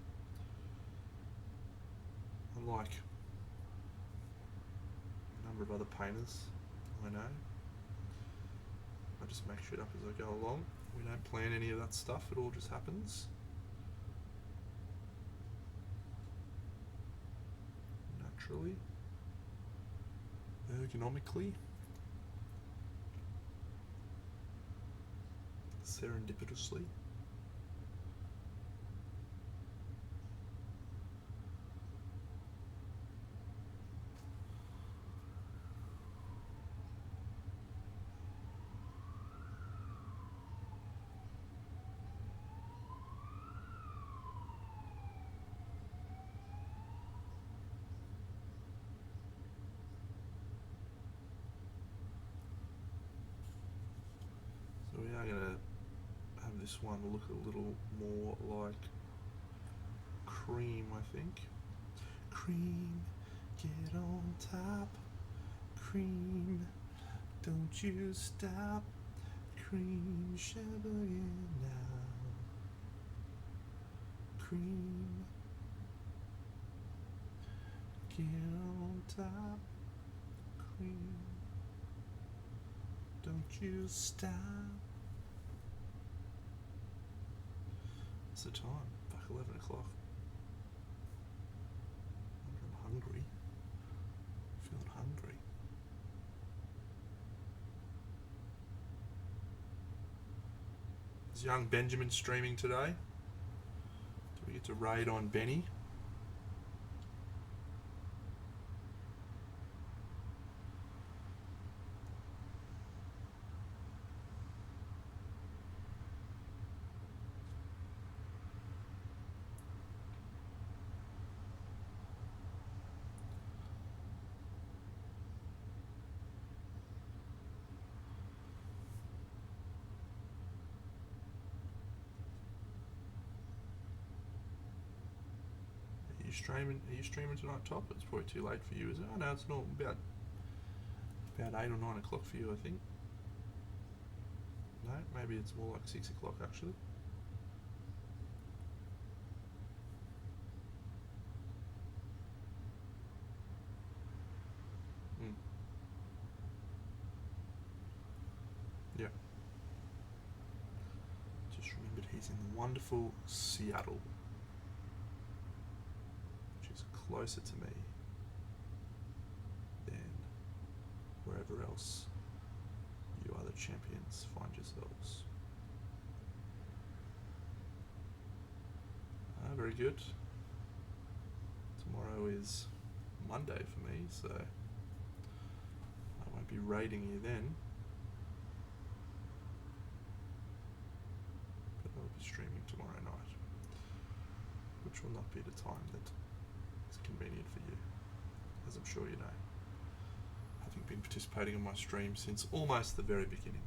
Unlike a number of other painters I know, I just make shit up as I go along. We don't plan any of that stuff, it all just happens. Naturally, ergonomically, serendipitously. So we are going to have this one look a little more like cream, I think. Cream, get on top. Cream, don't you stop. Cream, shabba-in now. Cream, get on top. Cream, don't you stop. What's the time? Back 11 o'clock. I'm hungry. Feeling hungry. Is young Benjamin streaming today? Do we get to raid on Benny? Are you streaming tonight, Top? It's probably too late for you, is it? Oh no, it's not about 8 or 9 o'clock for you, I think. No, maybe it's more like 6 o'clock actually. Yeah. Just remembered he's in the wonderful Seattle, which is closer to me than wherever else you other champions find yourselves. Very good. Tomorrow is Monday for me, so I won't be raiding you then. But I'll be streaming tomorrow night, which will not be the time that is convenient for you, as I'm sure you know, having been participating in my stream since almost the very beginning.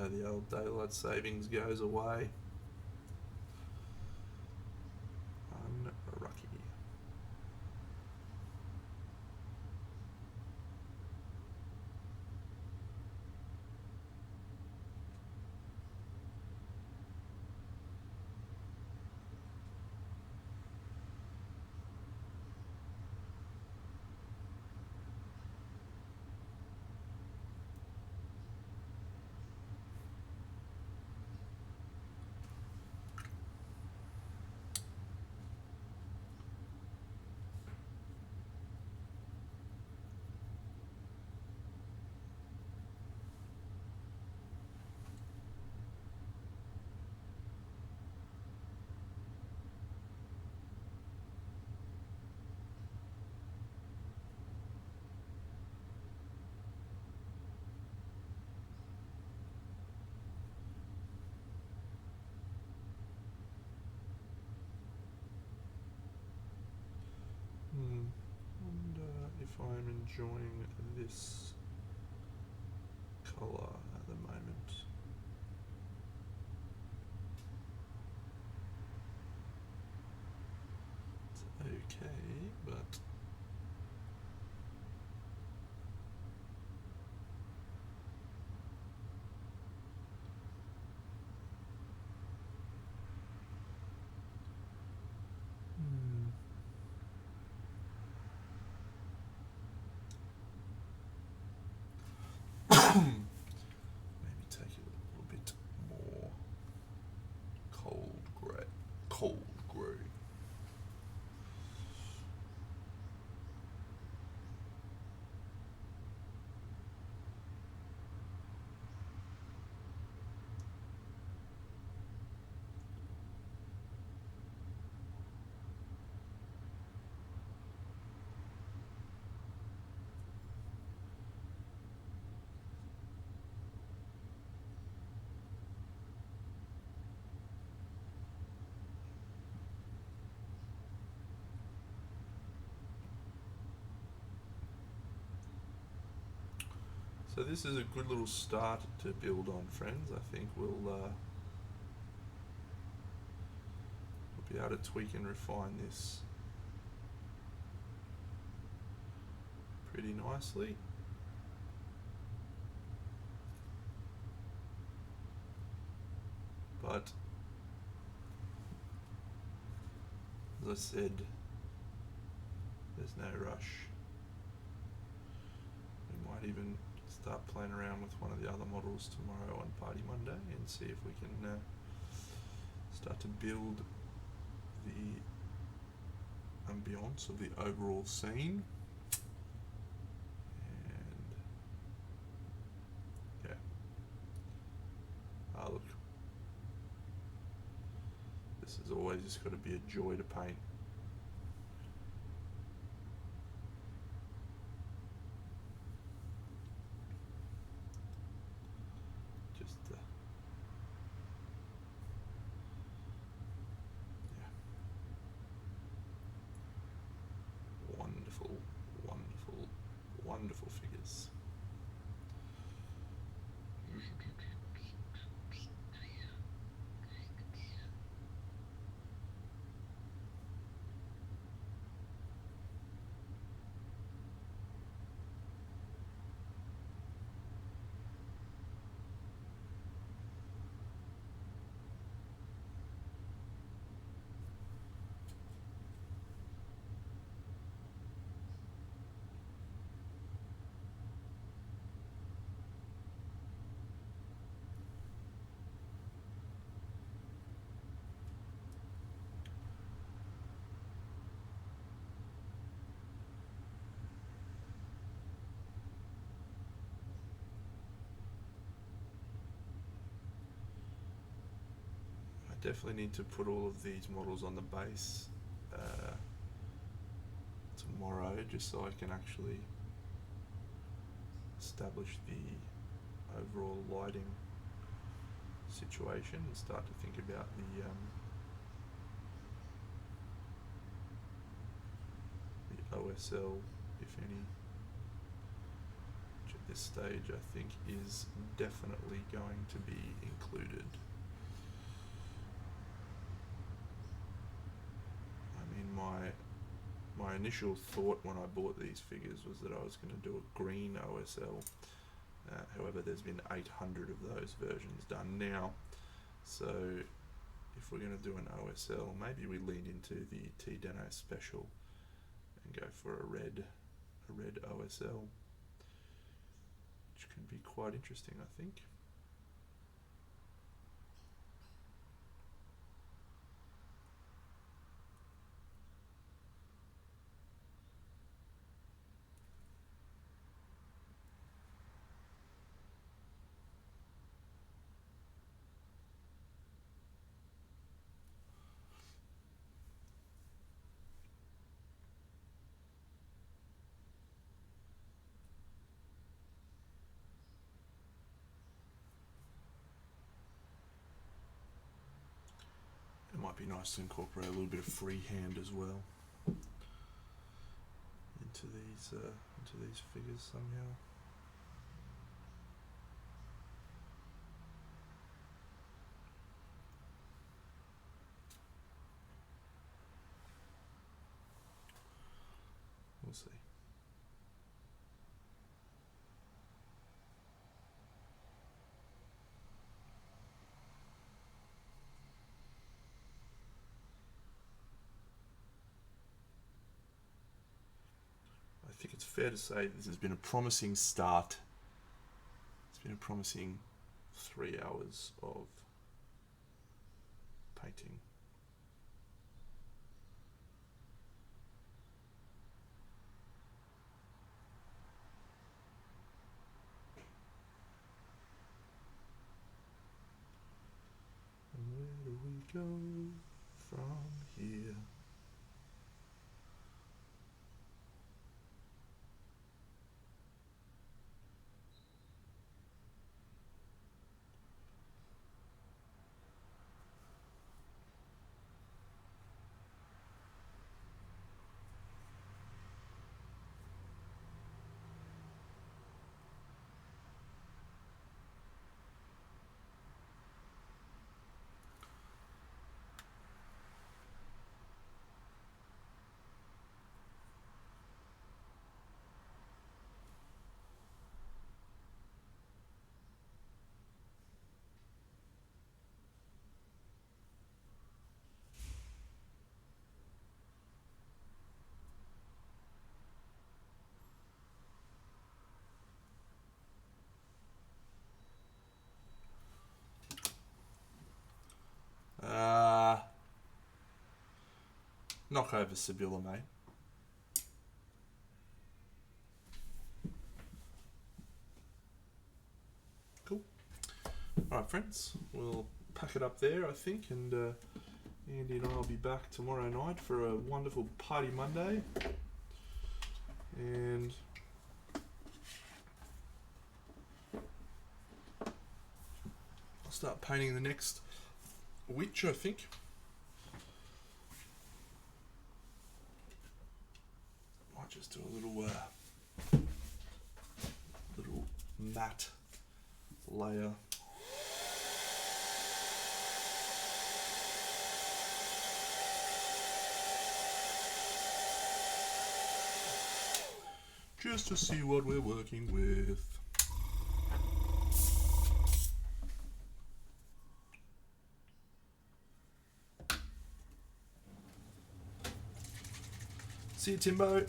The old daylight savings goes away. Unlucky. if I'm enjoying this colour at the moment. It's okay, but maybe take it a little bit more cold grey. Cold grey. So this is a good little start to build on, friends. I think we'll be able to tweak and refine this pretty nicely. But as I said, there's no rush. We might even start playing around with one of the other models tomorrow on Party Monday and see if we can start to build the ambience of the overall scene. And yeah, look, this has always just got to be a joy to paint. Just yeah, wonderful, wonderful, wonderful figures. Definitely need to put all of these models on the base tomorrow, just so I can actually establish the overall lighting situation and start to think about the OSL, if any, which at this stage I think is definitely going to be included. My initial thought when I bought these figures was that I was going to do a green OSL. However, there's been 800 of those versions done now. So if we're going to do an OSL, maybe we lean into the T Deno Special and go for a red OSL, which can be quite interesting, I think. It might be nice to incorporate a little bit of freehand as well into these figures somehow. We'll see. I think it's fair to say this has been a promising start. It's been a promising 3 hours of painting. And where do we go from here? Knock over Sibylla, mate. Cool. Alright, friends. We'll pack it up there, I think, and Andy and I will be back tomorrow night for a wonderful Party Monday. And I'll start painting the next witch, I think. Might just do a little matte layer. Just to see what we're working with. See you, Timbo.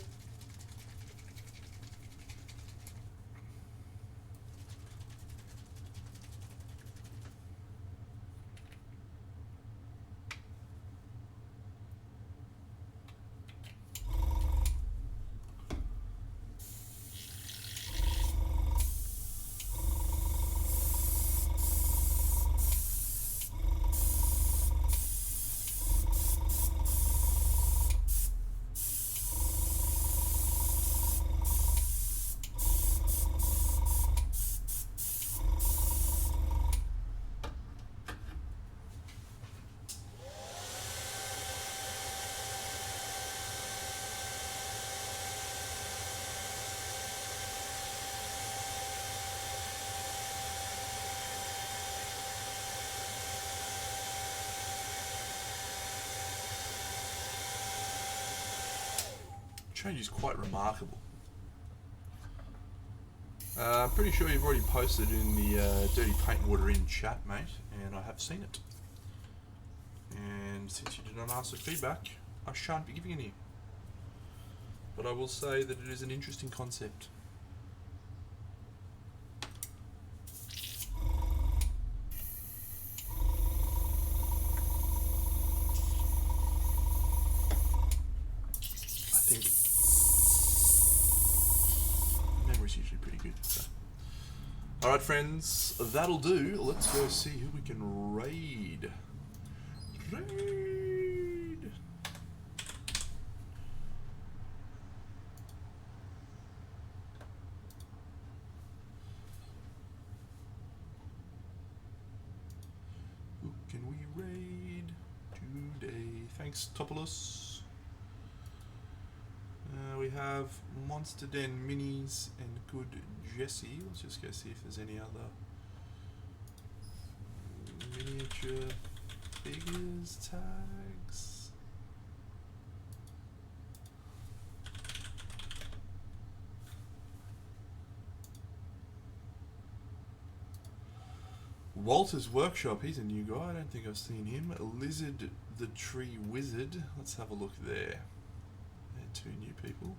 Change is quite remarkable. I'm pretty sure you've already posted in the Dirty Paint Water in chat, mate, and I have seen it. And since you did not ask for feedback, I shan't be giving any. But I will say that it is an interesting concept. I think memory's usually pretty good. So. Alright, friends, that'll do. Let's go see who we can raid. Raid! Who can we raid today? Thanks, Topolus. We we have Monster Den Minis and Good Jesse. Let's just go see if there's any other miniature figures tags. Walter's Workshop, he's a new guy, I don't think I've seen him. Lizard the Tree Wizard, let's have a look there. They're two new people.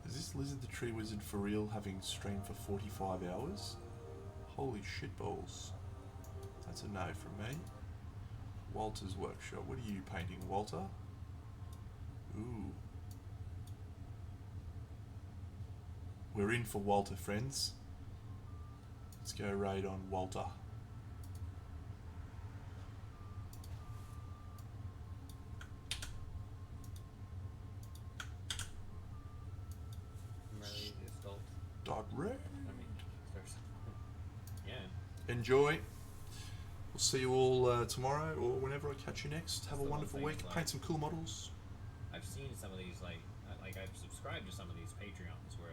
Is this Lizard the Tree Wizard for real, having streamed for 45 hours? Holy shitballs. That's a no from me. Walter's Workshop. What are you painting, Walter? Ooh. We're in for Walter, friends. Let's go raid on Walter. Really adult. Dot raid. I mean, there's. Yeah. Enjoy. We'll see you all tomorrow or whenever I catch you next. Have a wonderful week. Paint some cool models. I've seen some of these, like I've subscribed to some of these Patreons where